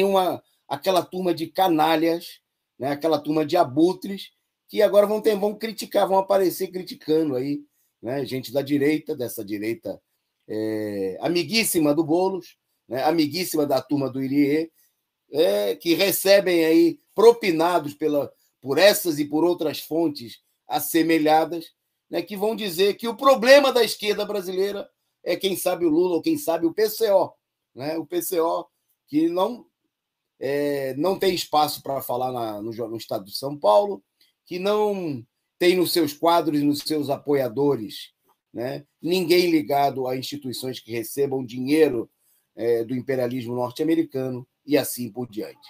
aquela turma de canalhas, né, aquela turma de abutres, que agora vão criticar, vão aparecer criticando aí, né, gente da direita, dessa direita amiguíssima do Boulos, né, amiguíssima da turma do IRIE, que recebem aí propinados por essas e por outras fontes assemelhadas, né, que vão dizer que o problema da esquerda brasileira é quem sabe o Lula ou quem sabe o PCO, né, o PCO que não tem espaço para falar no estado de São Paulo, que não tem nos seus quadros e nos seus apoiadores, né, ninguém ligado a instituições que recebam dinheiro do imperialismo norte-americano e assim por diante.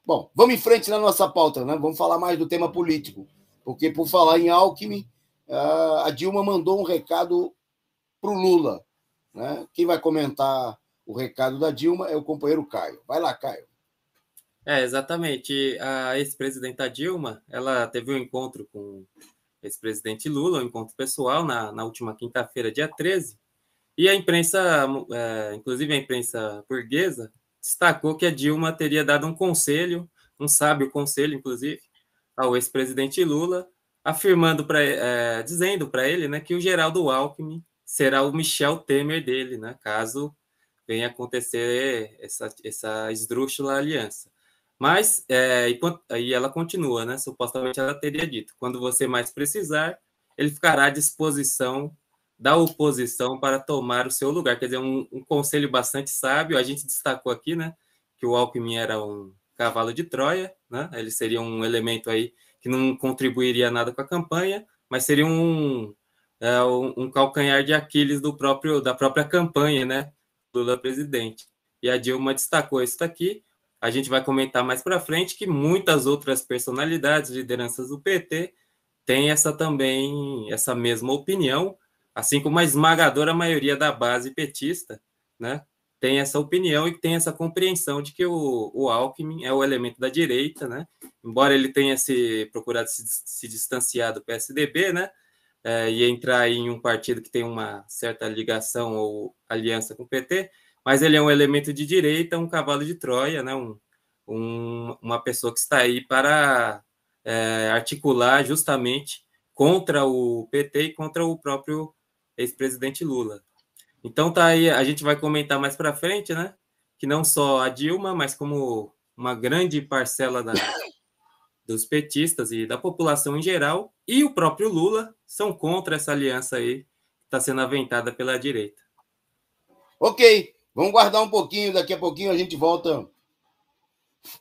Bom, vamos em frente na nossa pauta, né? Vamos falar mais do tema político, porque, por falar em Alckmin, a Dilma mandou um recado para o Lula. Né? Quem vai comentar o recado da Dilma é o companheiro Caio. Vai lá, Caio. Exatamente. A ex-presidenta Dilma, ela teve um encontro com o ex-presidente Lula, um encontro pessoal, na última quinta-feira, dia 13, e a imprensa, inclusive a imprensa burguesa, destacou que a Dilma teria dado um conselho, um sábio conselho, inclusive, ao ex-presidente Lula, dizendo para ele, né, que o Geraldo Alckmin será o Michel Temer dele, né, caso venha acontecer essa esdrúxula aliança. Mas, e ela continua, né, supostamente ela teria dito, quando você mais precisar, ele ficará à disposição da oposição para tomar o seu lugar. Quer dizer, um conselho bastante sábio. A gente destacou aqui, né, que o Alckmin era um cavalo de Troia, né? Ele seria um elemento aí que não contribuiria nada com a campanha, mas seria um calcanhar de Aquiles da própria campanha, né, Lula presidente. E a Dilma destacou isso daqui. A gente vai comentar mais para frente que muitas outras personalidades, lideranças do PT, têm essa mesma opinião, assim como a esmagadora maioria da base petista, né, tem essa opinião e tem essa compreensão de que o Alckmin é o elemento da direita, né, embora ele tenha procurado se distanciar do PSDB, né, e entrar em um partido que tem uma certa ligação ou aliança com o PT, mas ele é um elemento de direita, um cavalo de Troia, né, uma pessoa que está aí para articular justamente contra o PT e contra o próprio ex-presidente Lula. Então tá aí, a gente vai comentar mais para frente, né? Que não só a Dilma, mas como uma grande parcela dos petistas e da população em geral e o próprio Lula são contra essa aliança aí que está sendo aventada pela direita. Ok, vamos guardar um pouquinho, daqui a pouquinho a gente volta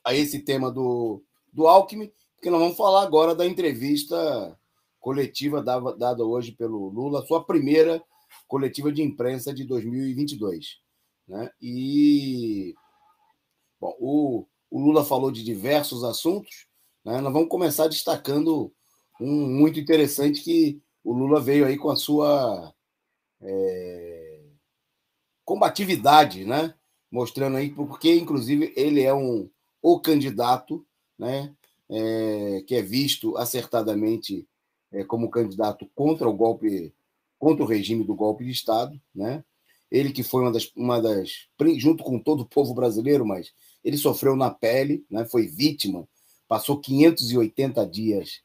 a esse tema do Alckmin, porque nós vamos falar agora da entrevista coletiva dada hoje pelo Lula, sua primeira coletiva de imprensa de 2022. Né? E bom, o Lula falou de diversos assuntos, né? Nós vamos começar destacando muito interessante que o Lula veio aí com a sua combatividade, né? Mostrando aí porque, inclusive, ele é o candidato, né? Que é visto acertadamente como candidato contra o golpe, contra o regime do golpe de Estado, né? Ele que foi uma das junto com todo o povo brasileiro, mas ele sofreu na pele, né? Foi vítima, passou 580 dias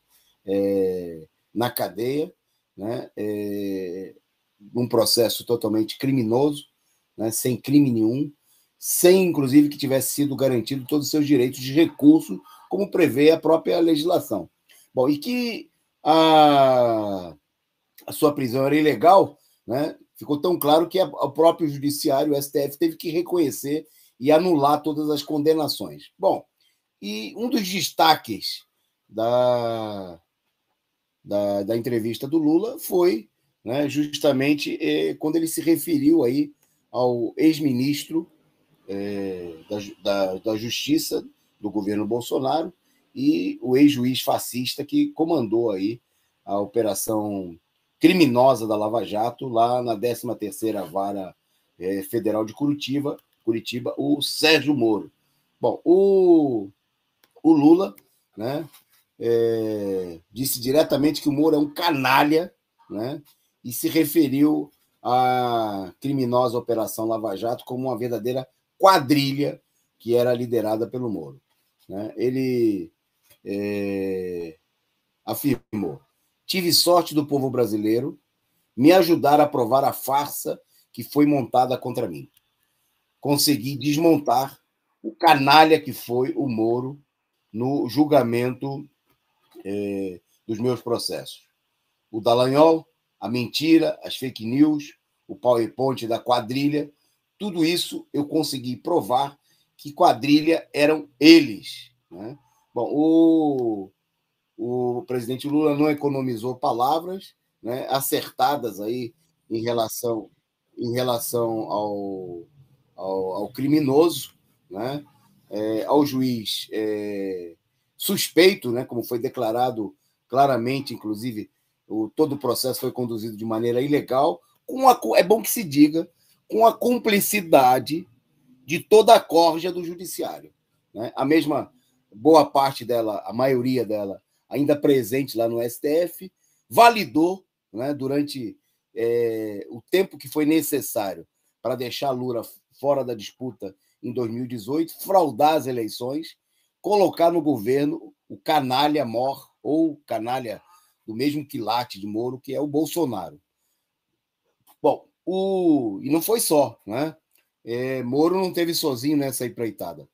na cadeia, né? Num processo totalmente criminoso, né? Sem crime nenhum, sem, inclusive, que tivesse sido garantido todos os seus direitos de recurso, como prevê a própria legislação. Bom, e que a sua prisão era ilegal, né? Ficou tão claro que o próprio judiciário, o STF, teve que reconhecer e anular todas as condenações. Bom, e um dos destaques da entrevista do Lula foi, né, justamente quando ele se referiu aí ao ex-ministro da Justiça do governo Bolsonaro e o ex-juiz fascista que comandou aí a operação criminosa da Lava Jato lá na 13ª Vara Federal de Curitiba, o Sérgio Moro. Bom, o Lula, né, disse diretamente que o Moro é um canalha, né, e se referiu à criminosa Operação Lava Jato como uma verdadeira quadrilha que era liderada pelo Moro, né? Ele afirmou: tive sorte do povo brasileiro me ajudar a provar a farsa que foi montada contra mim. Consegui desmontar o canalha que foi o Moro no julgamento dos meus processos. O Dallagnol, a mentira, as fake news, o PowerPoint da quadrilha, tudo isso eu consegui provar que quadrilha eram eles, né? Bom, o presidente Lula não economizou palavras, né, acertadas aí em relação ao criminoso, né, ao juiz suspeito, né, como foi declarado claramente, inclusive, todo o processo foi conduzido de maneira ilegal, é bom que se diga, com a cumplicidade de toda a corja do judiciário, né? A mesma boa parte dela, a maioria dela, ainda presente lá no STF, validou, né, durante o tempo que foi necessário para deixar Lula fora da disputa em 2018, fraudar as eleições, colocar no governo o canalha mor, ou canalha do mesmo quilate de Moro, que é o Bolsonaro. Bom, e não foi só, né? Moro não teve sozinho nessa empreitada.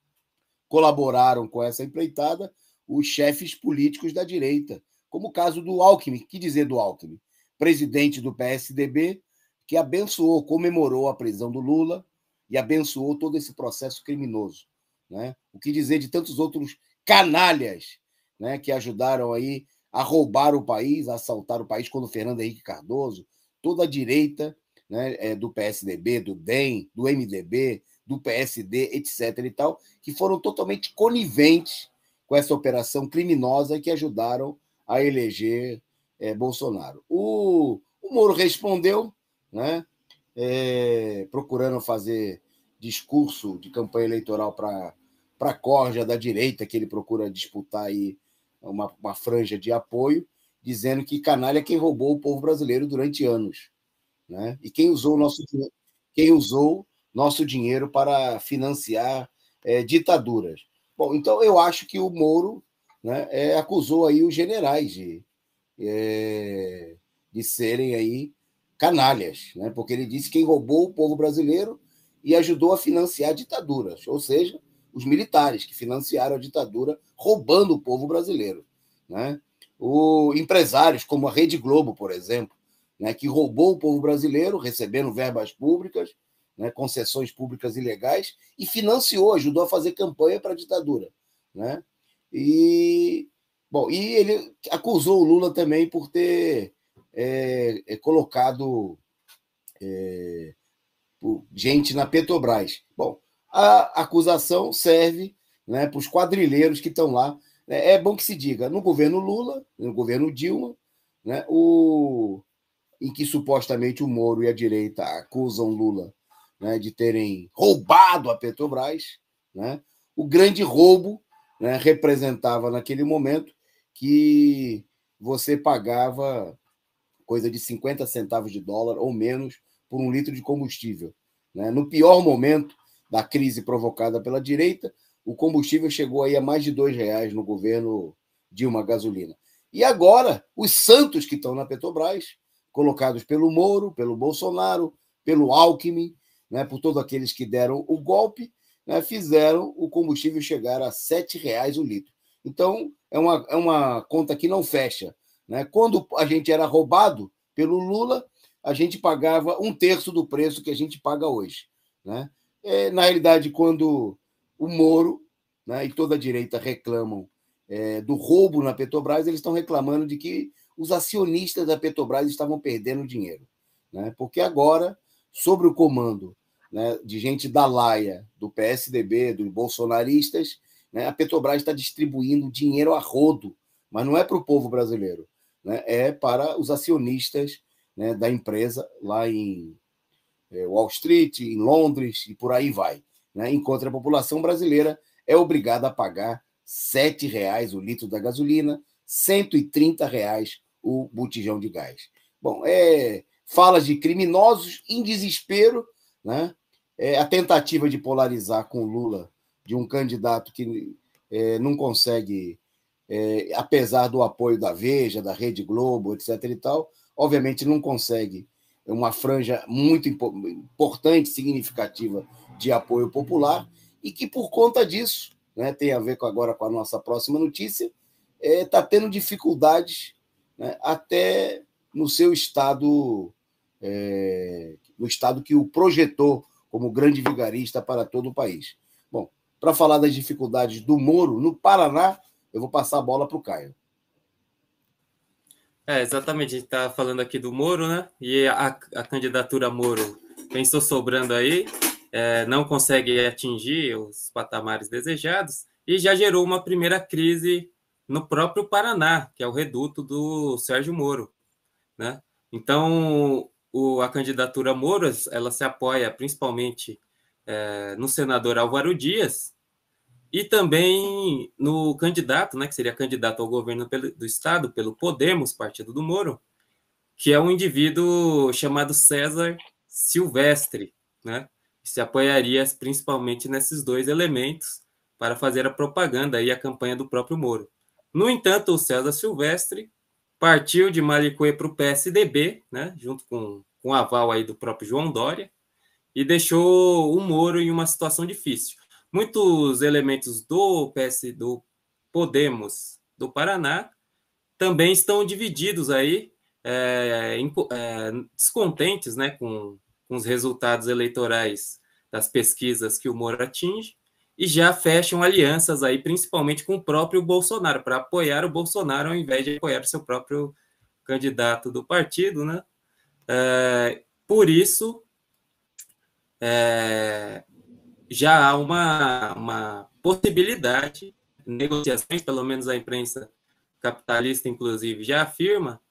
Colaboraram com essa empreitada os chefes políticos da direita, como o caso do Alckmin. Que dizer do Alckmin? Presidente do PSDB, que abençoou, comemorou a prisão do Lula e abençoou todo esse processo criminoso, né? O que dizer de tantos outros canalhas, né, que ajudaram aí a roubar o país, a assaltar o país, quando Fernando Henrique Cardoso, toda a direita, né, do PSDB, do DEM, do MDB, do PSD, etc. e tal, que foram totalmente coniventes com essa operação criminosa que ajudaram a eleger Bolsonaro. O Moro respondeu, né, procurando fazer discurso de campanha eleitoral para a corja da direita, que ele procura disputar aí uma franja de apoio, dizendo que canalha é quem roubou o povo brasileiro durante anos, né? E quem usou nosso dinheiro para financiar ditaduras. Bom, então eu acho que o Moro, né, acusou aí os generais de serem aí canalhas, né? Porque ele disse que quem roubou o povo brasileiro e ajudou a financiar ditaduras, ou seja, os militares que financiaram a ditadura roubando o povo brasileiro, né? Empresários como a Rede Globo, por exemplo, né, que roubou o povo brasileiro, recebendo verbas públicas, né, concessões públicas ilegais, e financiou, ajudou a fazer campanha para a ditadura, né? E ele acusou o Lula também por ter colocado gente na Petrobras. Bom, a acusação serve, né, para os quadrilheiros que estão lá É bom que se diga, no governo Lula, no governo Dilma, né, em que supostamente o Moro e a direita acusam Lula, né, de terem roubado a Petrobras, né, o grande roubo, né, representava naquele momento que você pagava coisa de 50 centavos de dólar ou menos por um litro de combustível. Né? No pior momento da crise provocada pela direita, o combustível chegou aí a mais de R$ 2 no governo Dilma Gasolina. E agora, os santos que estão na Petrobras, colocados pelo Moro, pelo Bolsonaro, pelo Alckmin, né, por todos aqueles que deram o golpe, né, fizeram o combustível chegar a R$ 7 o litro. Então, é uma conta que não fecha. Né? Quando a gente era roubado pelo Lula, a gente pagava 1/3 do preço que a gente paga hoje. Né? Na realidade, quando o Moro, né, e toda a direita reclamam do roubo na Petrobras, eles estão reclamando de que os acionistas da Petrobras estavam perdendo dinheiro. Né? Porque agora, sobre o comando, né, de gente da laia, do PSDB, dos bolsonaristas, né, a Petrobras está distribuindo dinheiro a rodo, mas não é para o povo brasileiro, né, é para os acionistas, né, da empresa lá em Wall Street, em Londres e por aí vai. Né, enquanto a população brasileira é obrigada a pagar R$ 7 o litro da gasolina, R$ 130 o botijão de gás. Bom, fala de criminosos em desespero, né? A tentativa de polarizar com o Lula, de um candidato que não consegue, apesar do apoio da Veja, da Rede Globo, etc. e tal, obviamente não consegue uma franja muito importante, significativa de apoio popular, e que, por conta disso, né, tem a ver agora com a nossa próxima notícia, está tendo dificuldades, né, até no seu estado, no estado que o projetou como grande vigarista para todo o país. Bom, para falar das dificuldades do Moro no Paraná, eu vou passar a bola para o Caio. Exatamente, a gente está falando aqui do Moro, né? E a candidatura Moro pensou sobrando aí, não consegue atingir os patamares desejados e já gerou uma primeira crise no próprio Paraná, que é o reduto do Sérgio Moro, né? Então, a candidatura Moro, ela se apoia principalmente no senador Álvaro Dias e também no candidato, né, que seria candidato ao governo do estado pelo Podemos, partido do Moro, que é um indivíduo chamado César Silvestre, né? Que se apoiaria principalmente nesses dois elementos para fazer a propaganda e a campanha do próprio Moro. No entanto, o César Silvestre partiu de Malicuê para o PSDB, né? Junto com o aval aí do próprio João Dória, e deixou o Moro em uma situação difícil. Muitos elementos do Podemos do Paraná também estão divididos aí, descontentes, né, com os resultados eleitorais das pesquisas que o Moro atinge, e já fecham alianças aí, principalmente com o próprio Bolsonaro, para apoiar o Bolsonaro ao invés de apoiar o seu próprio candidato do partido, né? Por isso, já há uma possibilidade, negociações, pelo menos a imprensa capitalista, inclusive, já afirma,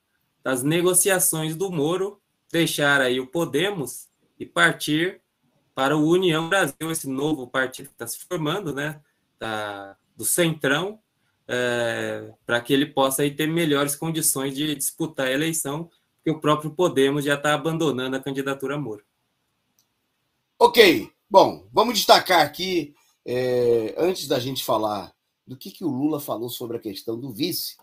das negociações do Moro deixar aí o Podemos e partir para o União Brasil, esse novo partido que está se formando, né, do Centrão, para que ele possa aí ter melhores condições de disputar a eleição, porque o próprio Podemos já está abandonando a candidatura Moro. Ok, bom, vamos destacar aqui, antes da gente falar do que o Lula falou sobre a questão do vice,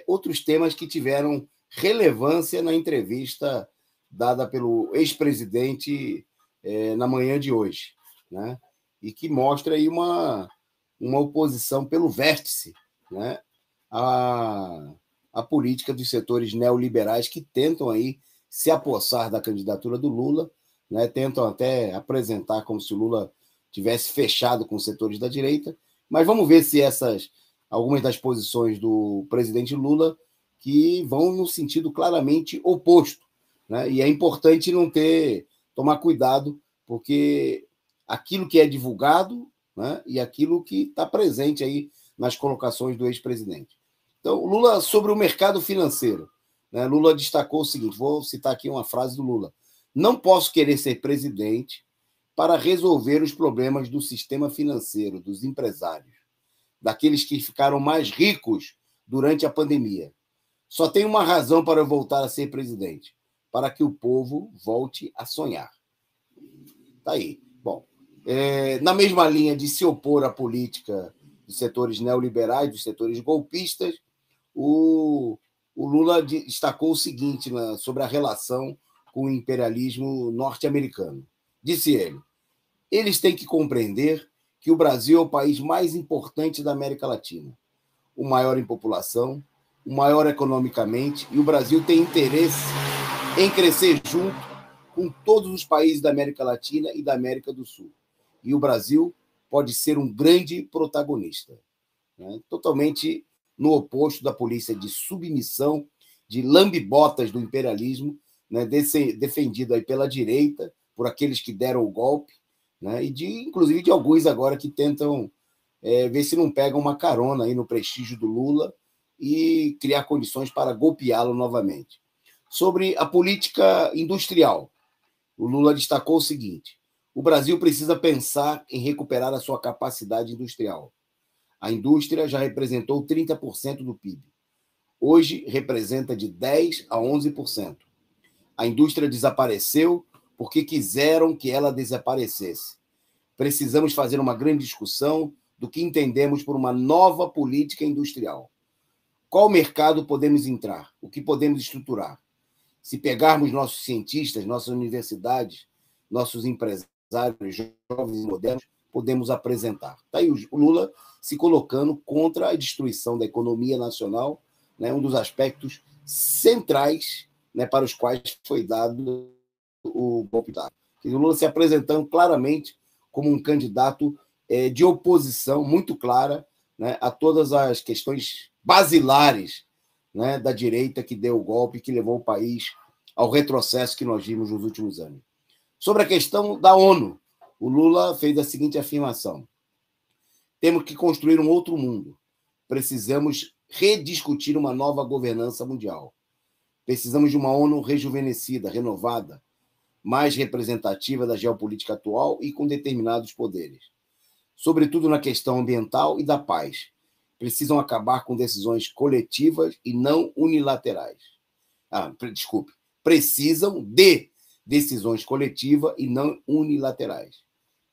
outros temas que tiveram relevância na entrevista dada pelo ex-presidente na manhã de hoje, né? E que mostra aí uma oposição pelo vértice, né? A política dos setores neoliberais que tentam aí se apossar da candidatura do Lula, né? Tentam até apresentar como se o Lula tivesse fechado com os setores da direita, mas vamos ver se algumas das posições do presidente Lula que vão no sentido claramente oposto, né? E é importante tomar cuidado, porque aquilo que é divulgado, né, e aquilo que está presente aí nas colocações do ex-presidente. Então, Lula, sobre o mercado financeiro, né, Lula destacou o seguinte, vou citar aqui uma frase do Lula: não posso querer ser presidente para resolver os problemas do sistema financeiro, dos empresários, daqueles que ficaram mais ricos durante a pandemia. Só tem uma razão para eu voltar a ser presidente: para que o povo volte a sonhar. Está aí. Bom, na mesma linha de se opor à política dos setores neoliberais, dos setores golpistas, o Lula destacou o seguinte sobre a relação com o imperialismo norte-americano. Disse ele: eles têm que compreender que o Brasil é o país mais importante da América Latina, o maior em população, o maior economicamente, e o Brasil tem interesse em crescer junto com todos os países da América Latina e da América do Sul. E o Brasil pode ser um grande protagonista, né? Totalmente no oposto da polícia de submissão, de lambe-botas do imperialismo, né? Defendido aí pela direita, por aqueles que deram o golpe, né? E inclusive de alguns agora que tentam ver se não pegam uma carona aí no prestígio do Lula e criar condições para golpeá-lo novamente. Sobre a política industrial, o Lula destacou o seguinte: o Brasil precisa pensar em recuperar a sua capacidade industrial. A indústria já representou 30% do PIB. Hoje representa de 10% a 11%. A indústria desapareceu porque quiseram que ela desaparecesse. Precisamos fazer uma grande discussão do que entendemos por uma nova política industrial. Qual mercado podemos entrar? O que podemos estruturar? Se pegarmos nossos cientistas, nossas universidades, nossos empresários jovens e modernos, podemos apresentar. Está aí o Lula se colocando contra a destruição da economia nacional, né, um dos aspectos centrais, né, para os quais foi dado o golpe de Estado. O Lula se apresentando claramente como um candidato de oposição muito clara, né, a todas as questões basilares, né, da direita que deu o golpe, que levou o país ao retrocesso que nós vimos nos últimos anos. Sobre a questão da ONU, o Lula fez a seguinte afirmação: temos que construir um outro mundo. Precisamos rediscutir uma nova governança mundial. Precisamos de uma ONU rejuvenescida, renovada, mais representativa da geopolítica atual e com determinados poderes. Sobretudo na questão ambiental e da paz. Precisam acabar com decisões coletivas e não unilaterais. Precisam de decisões coletivas e não unilaterais.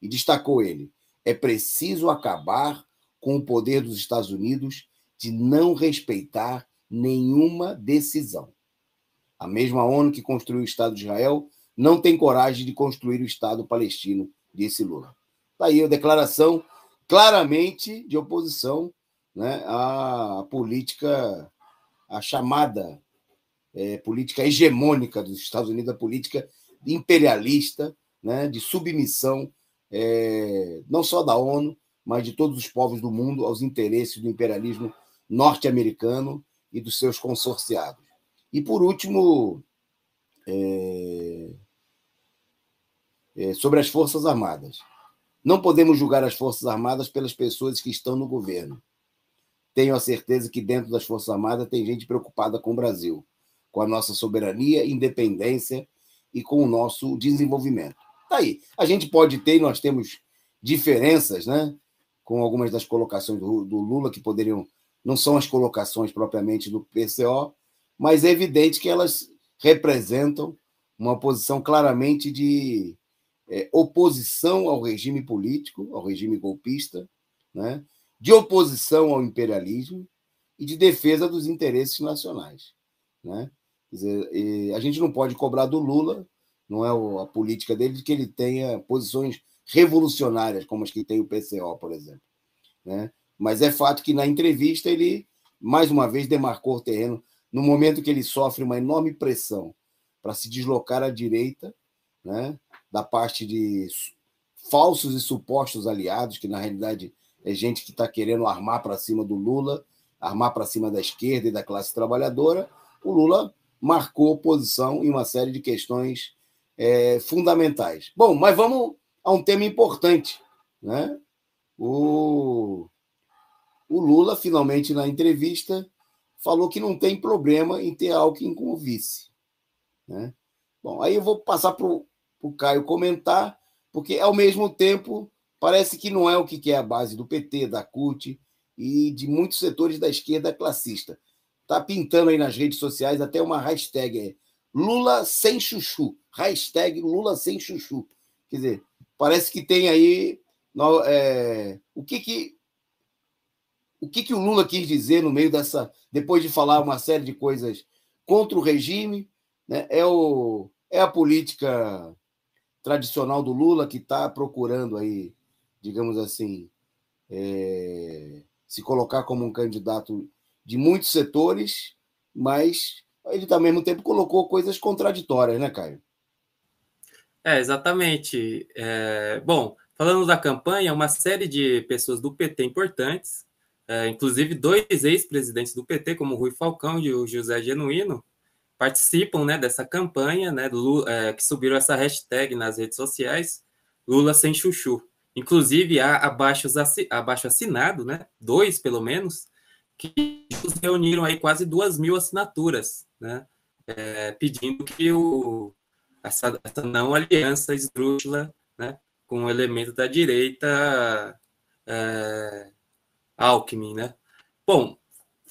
E destacou ele: é preciso acabar com o poder dos Estados Unidos de não respeitar nenhuma decisão. A mesma ONU que construiu o Estado de Israel não tem coragem de construir o Estado palestino, disse Lula. Está aí a declaração claramente de oposição, né, à política, à chamada política hegemônica dos Estados Unidos, a política imperialista, né, de submissão, não só da ONU, mas de todos os povos do mundo aos interesses do imperialismo norte-americano e dos seus consorciados. E, por último, sobre as Forças Armadas. Não podemos julgar as Forças Armadas pelas pessoas que estão no governo. Tenho a certeza que dentro das Forças Armadas tem gente preocupada com o Brasil, com a nossa soberania, independência e com o nosso desenvolvimento. Tá aí. A gente pode ter, e nós temos diferenças, né, com algumas das colocações do Lula, que poderiam, não são as colocações propriamente do PCO, mas é evidente que elas representam uma posição claramente de oposição ao regime político, ao regime golpista, né, de oposição ao imperialismo e de defesa dos interesses nacionais, né? Quer dizer, a gente não pode cobrar do Lula, não é a política dele, de que ele tenha posições revolucionárias, como as que tem o PCO, por exemplo, né? Mas é fato que na entrevista ele, mais uma vez, demarcou o terreno no momento que ele sofre uma enorme pressão para se deslocar à direita, né, da parte de falsos e supostos aliados, que na realidade é gente que está querendo armar para cima do Lula, armar para cima da esquerda e da classe trabalhadora. O Lula marcou posição em uma série de questões fundamentais. Bom, mas vamos a um tema importante, né? O o Lula, finalmente, na entrevista, falou que não tem problema em ter Alckmin como vice, né? Bom, aí eu vou passar para o Caio comentar, porque, ao mesmo tempo, parece que não é o que quer a base do PT, da CUT e de muitos setores da esquerda classista. Está pintando aí nas redes sociais até uma hashtag Lula sem chuchu. Hashtag Lula sem chuchu. Quer dizer, parece que tem aí... o que o Lula quis dizer no meio dessa... Depois de falar uma série de coisas contra o regime, né? É a política tradicional do Lula que está procurando aí, digamos assim, se colocar como um candidato de muitos setores, mas ele, ao mesmo tempo, colocou coisas contraditórias, né, Caio? Exatamente. Bom, falando da campanha, uma série de pessoas do PT importantes, inclusive 2 ex-presidentes do PT, como o Rui Falcão e o José Genuíno, participam, né, dessa campanha, né, que subiram essa hashtag nas redes sociais, Lula sem chuchu. Inclusive, há abaixo assinado, né, 2 pelo menos, que reuniram aí quase 2.000 assinaturas, né, pedindo que essa não aliança esdrúxula, né, com o elemento da direita, Alckmin, né. Bom,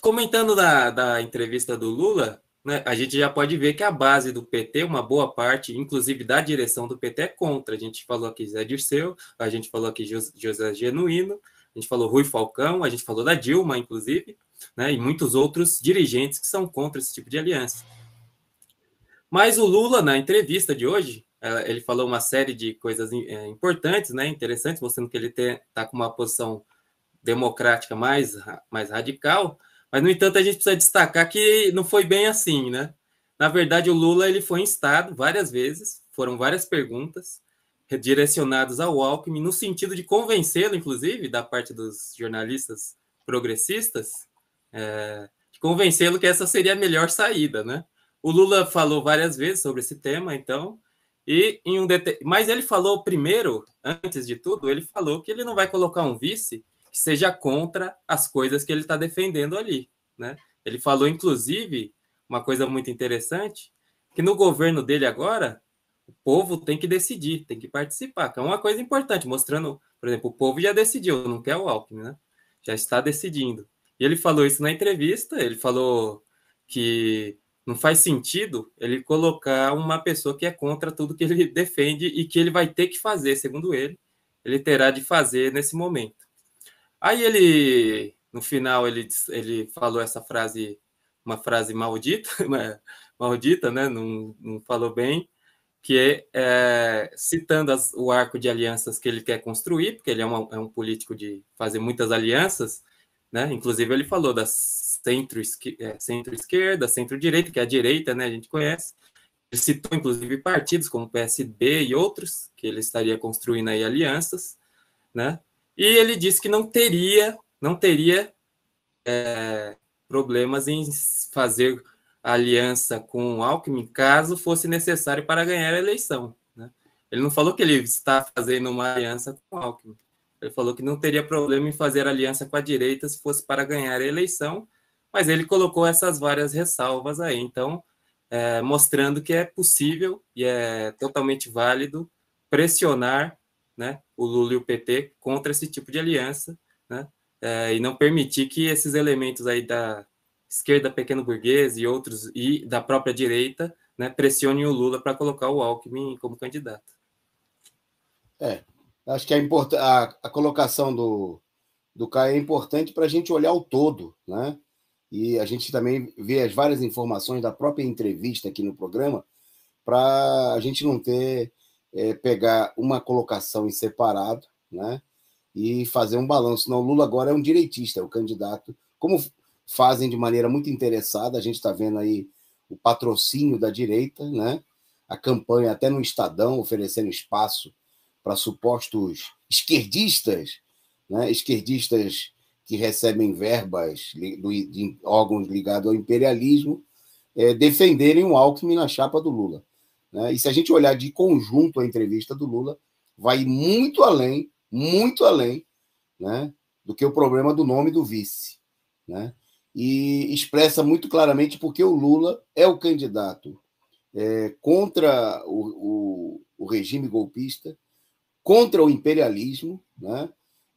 comentando da entrevista do Lula, né, a gente já pode ver que a base do PT, uma boa parte, inclusive da direção do PT, é contra. A gente falou aqui Zé Dirceu, a gente falou aqui José Genuíno, a gente falou Rui Falcão, a gente falou da Dilma, inclusive, né, e muitos outros dirigentes que são contra esse tipo de aliança. Mas o Lula, na entrevista de hoje, ele falou uma série de coisas importantes, né, interessantes, mostrando que ele está com uma posição democrática mais radical, mas, no entanto, a gente precisa destacar que não foi bem assim, né? Na verdade, o Lula ele foi instado várias vezes, foram várias perguntas direcionadas ao Alckmin, no sentido de convencê-lo, inclusive, da parte dos jornalistas progressistas, de convencê-lo que essa seria a melhor saída, né? O Lula falou várias vezes sobre esse tema, então, mas ele falou primeiro, antes de tudo, ele falou que ele não vai colocar um vice que seja contra as coisas que ele está defendendo ali, né? Ele falou, inclusive, uma coisa muito interessante, que no governo dele agora, o povo tem que decidir, tem que participar, que é uma coisa importante, mostrando, por exemplo, o povo já decidiu, não quer o Alckmin, né? Já está decidindo. E ele falou isso na entrevista, ele falou que não faz sentido ele colocar uma pessoa que é contra tudo que ele defende e que ele vai ter que fazer, segundo ele terá de fazer nesse momento. Aí ele, no final, ele falou essa frase, uma frase maldita, né? Não falou bem, que citando o arco de alianças que ele quer construir, porque ele é um político de fazer muitas alianças, né? Inclusive ele falou da centro-esquerda, centro-direita, que é a direita, né? A gente conhece. Ele citou, inclusive, partidos como o PSB e outros, que ele estaria construindo aí alianças, né? E ele disse que não teria problemas em fazer aliança com o Alckmin caso fosse necessário para ganhar a eleição, né? Ele não falou que ele está fazendo uma aliança com o Alckmin. Ele falou que não teria problema em fazer aliança com a direita se fosse para ganhar a eleição, mas ele colocou essas várias ressalvas aí. Então, mostrando que é possível e é totalmente válido pressionar, né, o Lula e o PT contra esse tipo de aliança, né, e não permitir que esses elementos aí da esquerda pequeno-burguesa e outros, e da própria direita, né, pressionem o Lula para colocar o Alckmin como candidato. Acho que a colocação do Caio é importante para a gente olhar o todo, né? E a gente também vê as várias informações da própria entrevista aqui no programa, para a gente não pegar uma colocação em separado, né? E fazer um balanço. Não, o Lula agora é um direitista, é o candidato. Como fazem de maneira muito interessada, a gente está vendo aí o patrocínio da direita, né? A campanha até no Estadão, oferecendo espaço para supostos esquerdistas, né? Esquerdistas que recebem verbas de órgãos ligados ao imperialismo, defenderem o Alckmin na chapa do Lula, né? E se a gente olhar de conjunto a entrevista do Lula, vai muito além, né, do que o problema do nome do vice, né? E expressa muito claramente porque o Lula é o candidato contra o regime golpista, contra o imperialismo, né?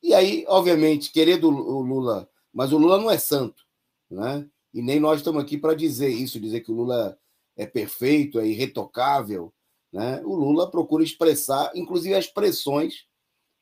E aí, obviamente, querendo o Lula, mas o Lula não é santo, né? E nem nós estamos aqui para dizer isso, dizer que o Lula é perfeito, é irretocável, né? O Lula procura expressar, inclusive, as pressões,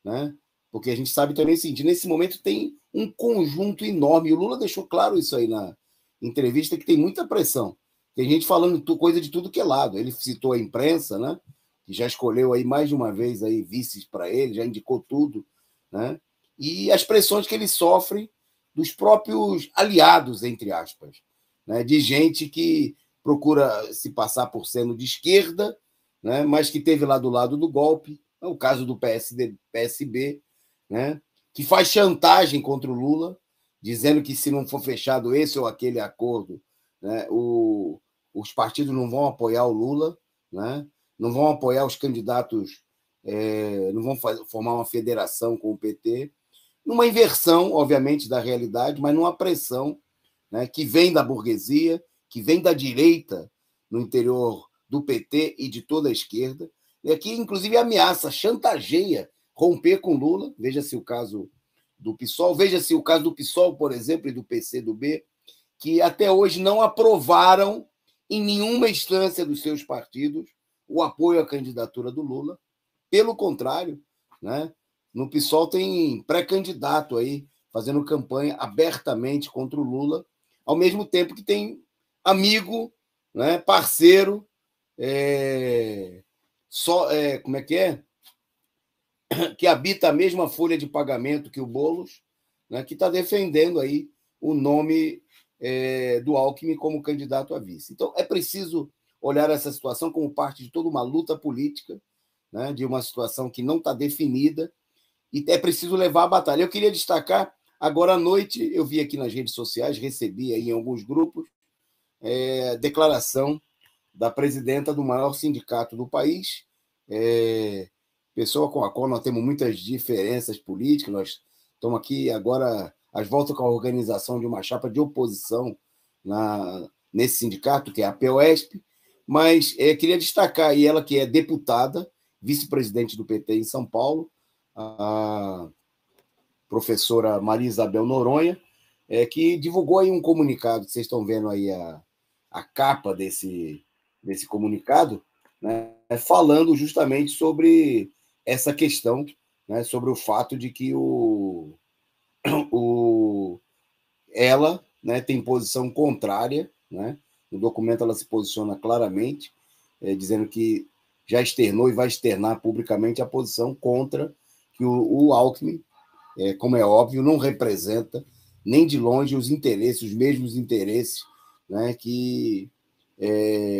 né? Porque a gente sabe também o seguinte, nesse momento tem um conjunto enorme, e o Lula deixou claro isso aí na entrevista, que tem muita pressão. Tem gente falando coisa de tudo que é lado. Ele citou a imprensa, né? Que já escolheu aí mais de uma vez aí vices para ele, já indicou tudo, né? E as pressões que ele sofre dos próprios aliados, entre aspas, né? De gente que procura se passar por sendo de esquerda, né? Mas que teve lá do lado do golpe, é o caso do PSB, né? Que faz chantagem contra o Lula, dizendo que se não for fechado esse ou aquele acordo, né, os partidos não vão apoiar o Lula, né? Não vão apoiar os candidatos, não vão formar uma federação com o PT, numa inversão, obviamente, da realidade, mas numa pressão, né, que vem da burguesia, que vem da direita no interior do PT e de toda a esquerda, e que, inclusive, ameaça, chantageia romper com Lula. Veja-se o caso do PSOL, veja-se o caso do PSOL, por exemplo, e do PCdoB, que até hoje não aprovaram em nenhuma instância dos seus partidos o apoio à candidatura do Lula. Pelo contrário, né? No PSOL tem pré-candidato aí fazendo campanha abertamente contra o Lula, ao mesmo tempo que tem amigo, né, parceiro, como é que é? Que habita a mesma folha de pagamento que o Boulos, né, que está defendendo aí o nome do Alckmin como candidato a vice. Então, é preciso olhar essa situação como parte de toda uma luta política, né, de uma situação que não está definida, e é preciso levar a batalha. Eu queria destacar, agora à noite, eu vi aqui nas redes sociais, recebi aí em alguns grupos, declaração da presidenta do maior sindicato do país, pessoa com a qual nós temos muitas diferenças políticas, nós estamos aqui agora às voltas com a organização de uma chapa de oposição nesse sindicato, que é a POSP, mas queria destacar aí ela, que é deputada, vice-presidente do PT em São Paulo, a professora Maria Isabel Noronha, que divulgou aí um comunicado, vocês estão vendo aí a capa desse comunicado, né, falando justamente sobre essa questão, né, sobre o fato de que ela, né, tem posição contrária, né, no documento ela se posiciona claramente, dizendo que já externou e vai externar publicamente a posição contra que o Alckmin, como é óbvio, não representa nem de longe os mesmos interesses, né, que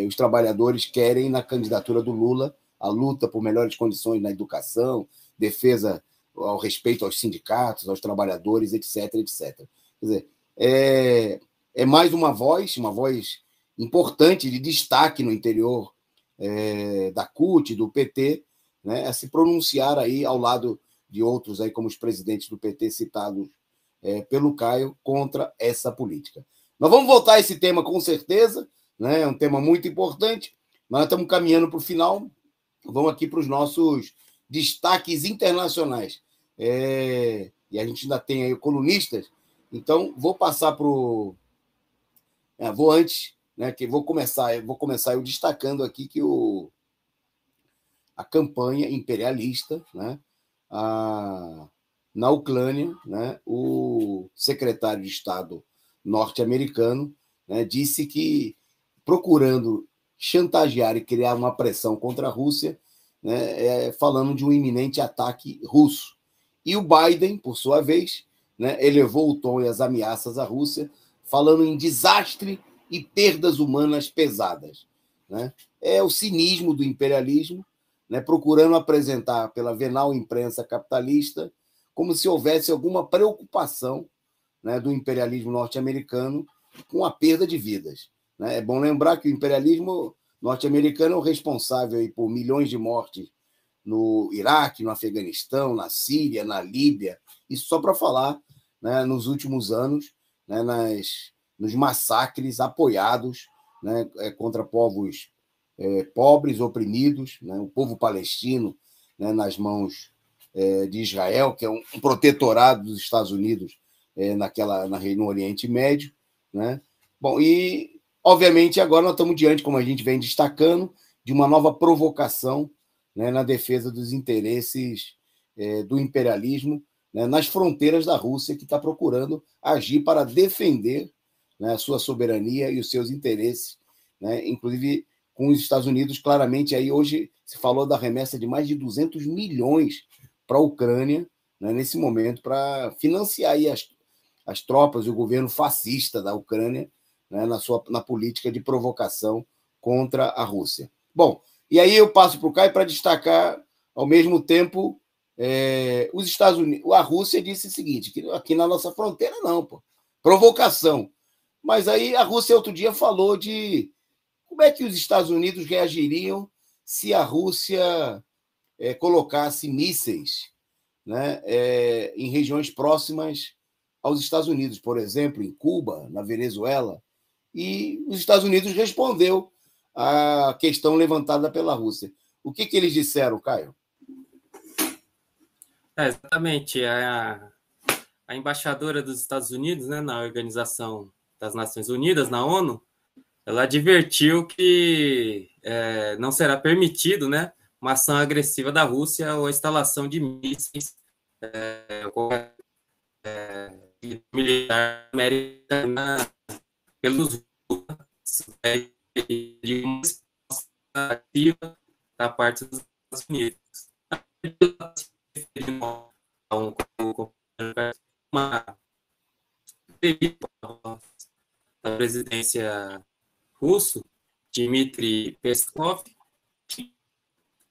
os trabalhadores querem na candidatura do Lula, a luta por melhores condições na educação, defesa ao respeito aos sindicatos, aos trabalhadores, etc, etc. Quer dizer, é mais uma voz importante, de destaque no interior da CUT, do PT, né, a se pronunciar aí ao lado de outros, aí, como os presidentes do PT citados pelo Caio, contra essa política. Nós vamos voltar a esse tema com certeza, né, é um tema muito importante, mas nós estamos caminhando para o final, vamos aqui para os nossos destaques internacionais. E a gente ainda tem aí colunistas, então vou passar para o... vou antes, né, que vou começar eu destacando aqui que a campanha imperialista, né, na Ucrânia, né, o secretário de Estado norte-americano, né, disse que, procurando chantagear e criar uma pressão contra a Rússia, né, falando de um iminente ataque russo. E o Biden, por sua vez, né, elevou o tom e as ameaças à Rússia, falando em desastre e perdas humanas pesadas, né? É o cinismo do imperialismo, né, procurando apresentar pela venal imprensa capitalista como se houvesse alguma preocupação, né, do imperialismo norte-americano com a perda de vidas, né? É bom lembrar que o imperialismo norte-americano é o responsável aí por milhões de mortes no Iraque, no Afeganistão, na Síria, na Líbia, isso só para falar né, nos últimos anos, né, nos massacres apoiados, né, contra povos pobres, oprimidos, né, o povo palestino, né, nas mãos de Israel, que é um protetorado dos Estados Unidos no Oriente Médio, né? Bom, e obviamente agora nós estamos diante, como a gente vem destacando, de uma nova provocação, né, na defesa dos interesses do imperialismo, né, nas fronteiras da Rússia, que está procurando agir para defender, né, a sua soberania e os seus interesses, né, inclusive com os Estados Unidos. Claramente, aí hoje se falou da remessa de mais de 200 milhões para a Ucrânia, né, nesse momento, para financiar aí as tropas e o governo fascista da Ucrânia, né, na política de provocação contra a Rússia. Bom, e aí eu passo para o Caio para destacar, ao mesmo tempo, os Estados Unidos. A Rússia disse o seguinte, que aqui na nossa fronteira não, pô, provocação. Mas aí a Rússia outro dia falou de como é que os Estados Unidos reagiriam se a Rússia colocasse mísseis, né, em regiões próximas aos Estados Unidos, por exemplo, em Cuba, na Venezuela, e os Estados Unidos respondeu à questão levantada pela Rússia. O que eles disseram, Caio? Exatamente. A embaixadora dos Estados Unidos, né, na Organização das Nações Unidas, na ONU, ela advertiu que não será permitido, né, uma ação agressiva da Rússia ou a instalação de mísseis militar americana pelos de uma resposta ativa da parte dos Estados Unidos. Uma da presidência russo, Dmitry Peskov,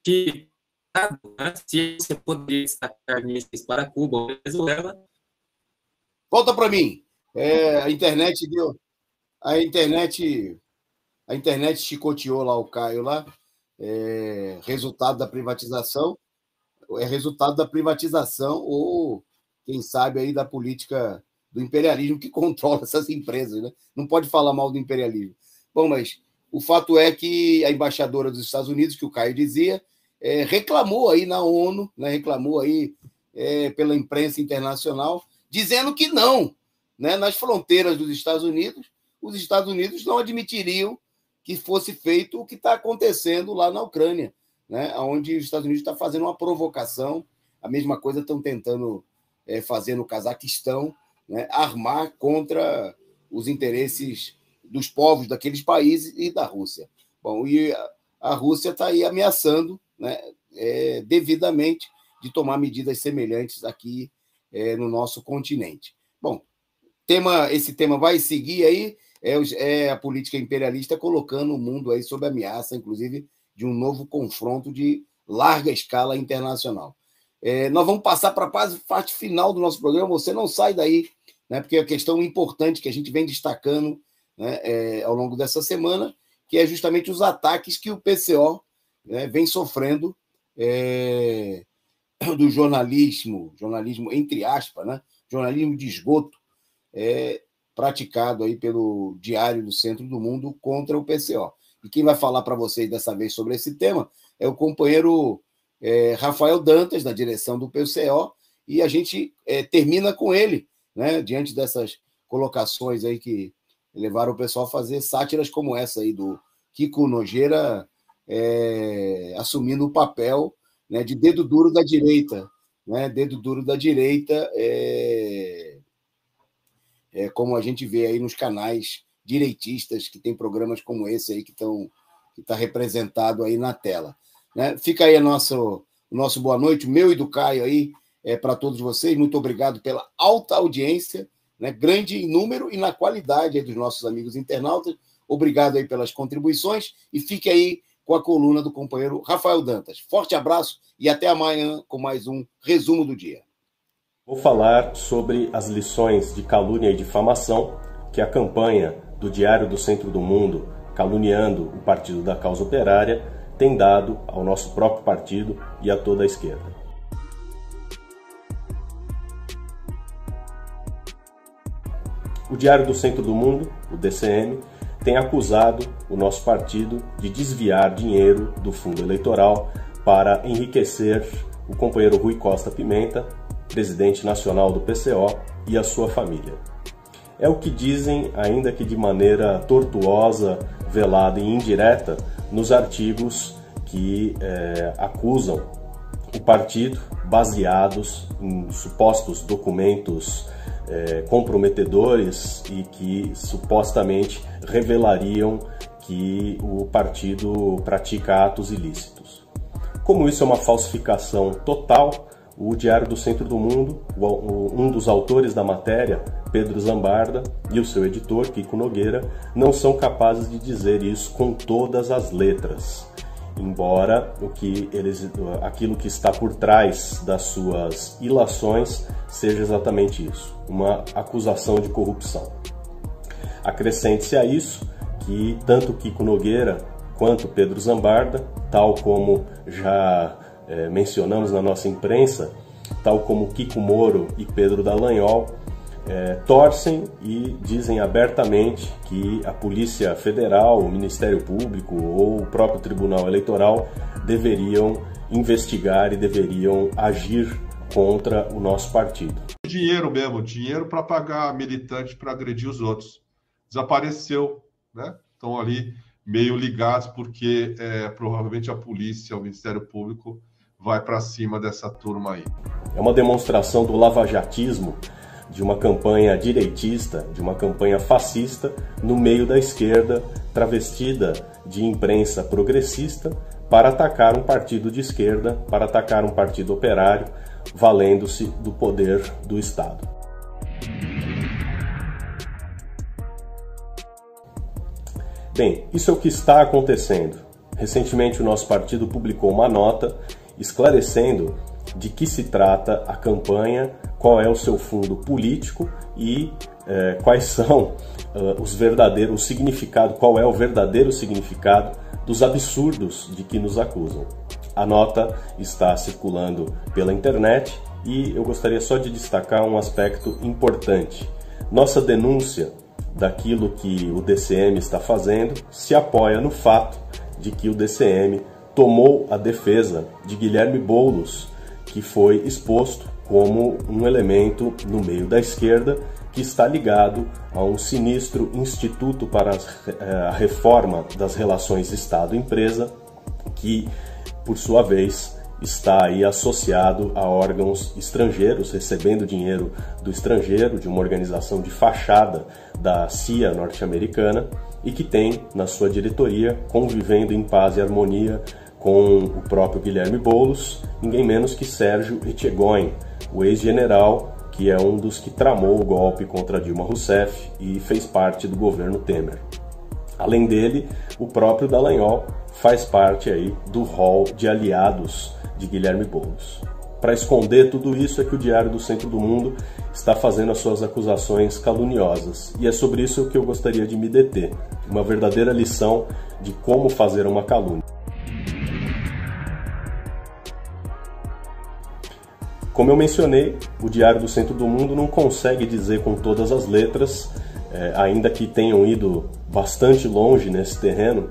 que se você poderia destacar mísseis para Cuba ou Venezuela. Volta para mim. A internet deu. A internet chicoteou lá o Caio lá. Resultado da privatização. Resultado da privatização ou, quem sabe, aí da política do imperialismo que controla essas empresas, né? Não pode falar mal do imperialismo. Bom, mas o fato é que a embaixadora dos Estados Unidos, que o Caio dizia, reclamou aí na ONU, né? Reclamou aí pela imprensa internacional, dizendo que não, né? Nas fronteiras dos Estados Unidos, os Estados Unidos não admitiriam que fosse feito o que está acontecendo lá na Ucrânia, né? Onde os Estados Unidos estão fazendo uma provocação, a mesma coisa estão tentando fazer no Cazaquistão, né? Armar contra os interesses dos povos daqueles países e da Rússia. Bom, e a Rússia está aí ameaçando, né, devidamente, de tomar medidas semelhantes aqui no nosso continente. Bom, esse tema vai seguir aí, a política imperialista colocando o mundo aí sob ameaça, inclusive, de um novo confronto de larga escala internacional. Nós vamos passar para a parte final do nosso programa, você não sai daí, né, porque é uma questão importante que a gente vem destacando, né, ao longo dessa semana, que é justamente os ataques que o PCO, né, vem sofrendo do jornalismo entre aspas, né, jornalismo de esgoto, praticado aí pelo Diário do Centro do Mundo contra o PCO. E quem vai falar para vocês dessa vez sobre esse tema é o companheiro Rafael Dantas, da direção do PCO, e a gente termina com ele, né, diante dessas colocações aí que levaram o pessoal a fazer sátiras como essa aí do Kiko Nogueira, assumindo o papel, né, de dedo duro da direita, né, dedo duro da direita, como a gente vê aí nos canais direitistas que tem programas como esse aí que está representado aí na tela, né? Fica aí o nosso boa noite, meu e do Caio aí, para todos vocês. Muito obrigado pela alta audiência, né? Grande em número e na qualidade aí dos nossos amigos internautas. Obrigado aí pelas contribuições e fique aí com a coluna do companheiro Rafael Dantas. Forte abraço e até amanhã com mais um resumo do dia. Vou falar sobre as lições de calúnia e difamação que a campanha do Diário do Centro do Mundo, caluniando o Partido da Causa Operária, tem dado ao nosso próprio partido e a toda a esquerda. O Diário do Centro do Mundo, o DCM, tem acusado o nosso partido de desviar dinheiro do fundo eleitoral para enriquecer o companheiro Rui Costa Pimenta, presidente nacional do PCO, e a sua família. É o que dizem, ainda que de maneira tortuosa, velada e indireta, nos artigos que acusam o partido, baseados em supostos documentos comprometedores e que supostamente revelariam que o partido pratica atos ilícitos. Como isso é uma falsificação total, o Diário do Centro do Mundo, um dos autores da matéria, Pedro Zambarda, e o seu editor, Kiko Nogueira, não são capazes de dizer isso com todas as letras, embora aquilo que está por trás das suas ilações seja exatamente isso, uma acusação de corrupção. Acrescente-se a isso que tanto Kiko Nogueira quanto Pedro Zambarda, tal como já mencionamos na nossa imprensa, tal como Kiko Moro e Pedro Dallagnol, torcem e dizem abertamente que a Polícia Federal, o Ministério Público ou o próprio Tribunal Eleitoral deveriam investigar e deveriam agir contra o nosso partido. Dinheiro mesmo, dinheiro para pagar militante para agredir os outros. Desapareceu, né? Estão ali meio ligados porque provavelmente a polícia, o Ministério Público vai para cima dessa turma aí. É uma demonstração do lavajatismo, de uma campanha direitista, de uma campanha fascista no meio da esquerda, travestida de imprensa progressista, para atacar um partido de esquerda, para atacar um partido operário, valendo-se do poder do Estado. Bem, isso é o que está acontecendo. Recentemente o nosso partido publicou uma nota esclarecendo de que se trata a campanha, qual é o seu fundo político e quais são qual é o verdadeiro significado dos absurdos de que nos acusam. A nota está circulando pela internet e eu gostaria só de destacar um aspecto importante. Nossa denúncia daquilo que o DCM está fazendo se apoia no fato de que o DCM tomou a defesa de Guilherme Boulos, que foi exposto como um elemento no meio da esquerda que está ligado a um sinistro Instituto para a Reforma das Relações Estado-Empresa, que, por sua vez, está aí associado a órgãos estrangeiros, recebendo dinheiro do estrangeiro, de uma organização de fachada da CIA norte-americana, e que tem, na sua diretoria, convivendo em paz e harmonia com o próprio Guilherme Boulos, ninguém menos que Sérgio Etchegoyen, o ex-general que é um dos que tramou o golpe contra Dilma Rousseff e fez parte do governo Temer. Além dele, o próprio Dallagnol faz parte aí do hall de aliados de Guilherme Boulos. Para esconder tudo isso é que o Diário do Centro do Mundo está fazendo as suas acusações caluniosas. E é sobre isso que eu gostaria de me deter. Uma verdadeira lição de como fazer uma calúnia. Como eu mencionei, o Diário do Centro do Mundo não consegue dizer com todas as letras, ainda que tenham ido bastante longe nesse terreno,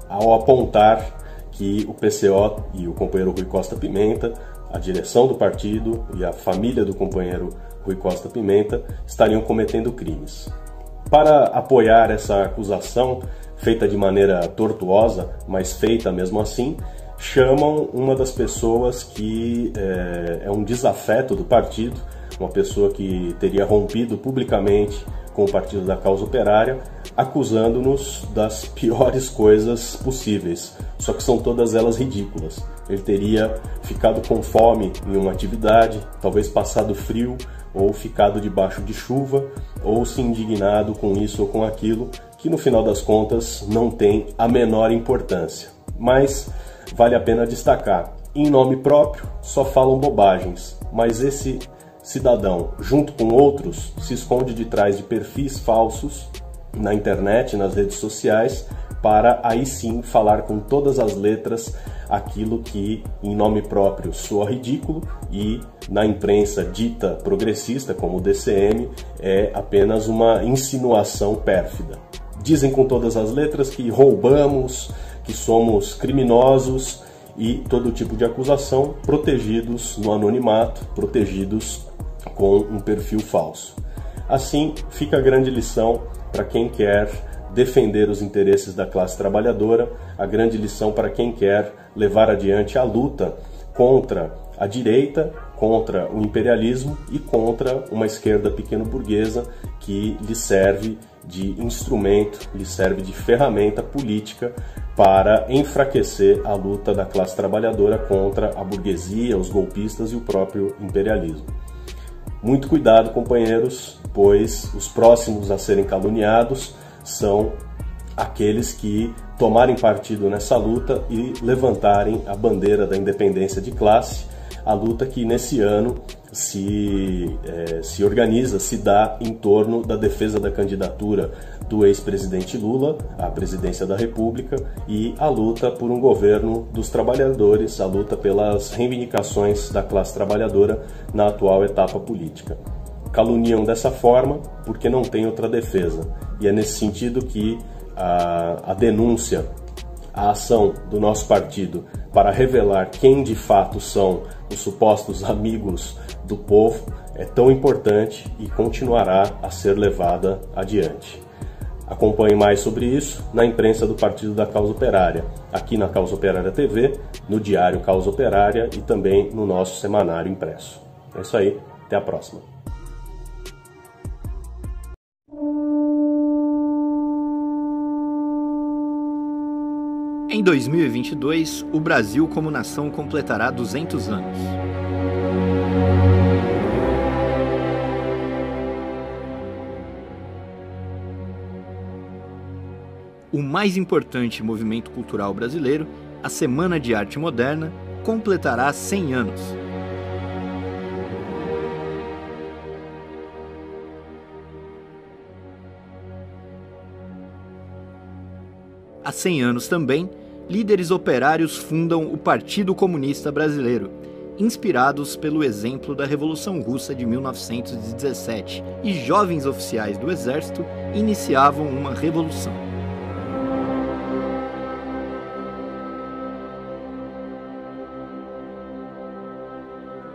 ao apontar que o PCO e o companheiro Rui Costa Pimenta, a direção do partido e a família do companheiro Rui Costa Pimenta estariam cometendo crimes. Para apoiar essa acusação, feita de maneira tortuosa, mas feita mesmo assim, chamam uma das pessoas que é um desafeto do partido, uma pessoa que teria rompido publicamente com o Partido da Causa Operária, acusando-nos das piores coisas possíveis, só que são todas elas ridículas. Ele teria ficado com fome em uma atividade, talvez passado frio, ou ficado debaixo de chuva, ou se indignado com isso ou com aquilo, que no final das contas não tem a menor importância. Mas vale a pena destacar, em nome próprio só falam bobagens, mas esse cidadão, junto com outros, se esconde de trás de perfis falsos na internet, nas redes sociais, para aí sim falar com todas as letras aquilo que em nome próprio soa ridículo e na imprensa dita progressista, como o DCM, é apenas uma insinuação pérfida. Dizem com todas as letras que roubamos, que somos criminosos e todo tipo de acusação, protegidos no anonimato, protegidos com um perfil falso. Assim, fica a grande lição para quem quer defender os interesses da classe trabalhadora, a grande lição para quem quer levar adiante a luta contra a direita, contra o imperialismo e contra uma esquerda pequeno-burguesa que lhe serve de instrumento, lhe serve de ferramenta política para enfraquecer a luta da classe trabalhadora contra a burguesia, os golpistas e o próprio imperialismo. Muito cuidado, companheiros, pois os próximos a serem caluniados são aqueles que tomarem partido nessa luta e levantarem a bandeira da independência de classe, a luta que nesse ano se organiza, se dá em torno da defesa da candidatura do ex-presidente Lula à presidência da República e a luta por um governo dos trabalhadores, a luta pelas reivindicações da classe trabalhadora na atual etapa política. Caluniam dessa forma porque não tem outra defesa, e é nesse sentido que a denúncia, a ação do nosso partido para revelar quem de fato são os supostos amigos do povo é tão importante e continuará a ser levada adiante. Acompanhe mais sobre isso na imprensa do Partido da Causa Operária, aqui na Causa Operária TV, no Diário Causa Operária e também no nosso semanário impresso. É isso aí, até a próxima. Em 2022, o Brasil como nação completará 200 anos. O mais importante movimento cultural brasileiro, a Semana de Arte Moderna, completará 100 anos. Há 100 anos também, líderes operários fundam o Partido Comunista Brasileiro, inspirados pelo exemplo da Revolução Russa de 1917, e jovens oficiais do Exército iniciavam uma revolução.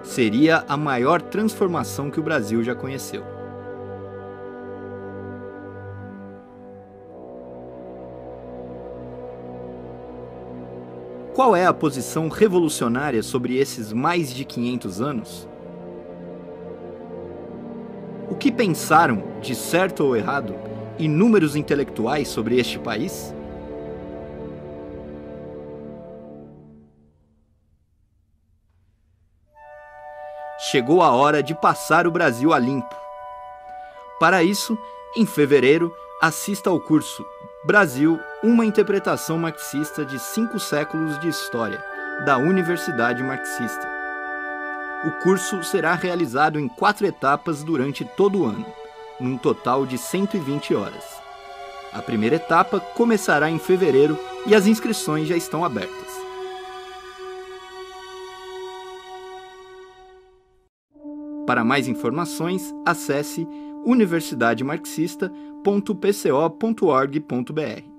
Seria a maior transformação que o Brasil já conheceu. Qual é a posição revolucionária sobre esses mais de 500 anos? O que pensaram, de certo ou errado, inúmeros intelectuais sobre este país? Chegou a hora de passar o Brasil a limpo. Para isso, em fevereiro, assista ao curso Brasil, uma interpretação marxista de 5 séculos de história, da Universidade Marxista. O curso será realizado em 4 etapas durante todo o ano, num total de 120 horas. A primeira etapa começará em fevereiro e as inscrições já estão abertas. Para mais informações, acesse universidademarxista.pco.org.br.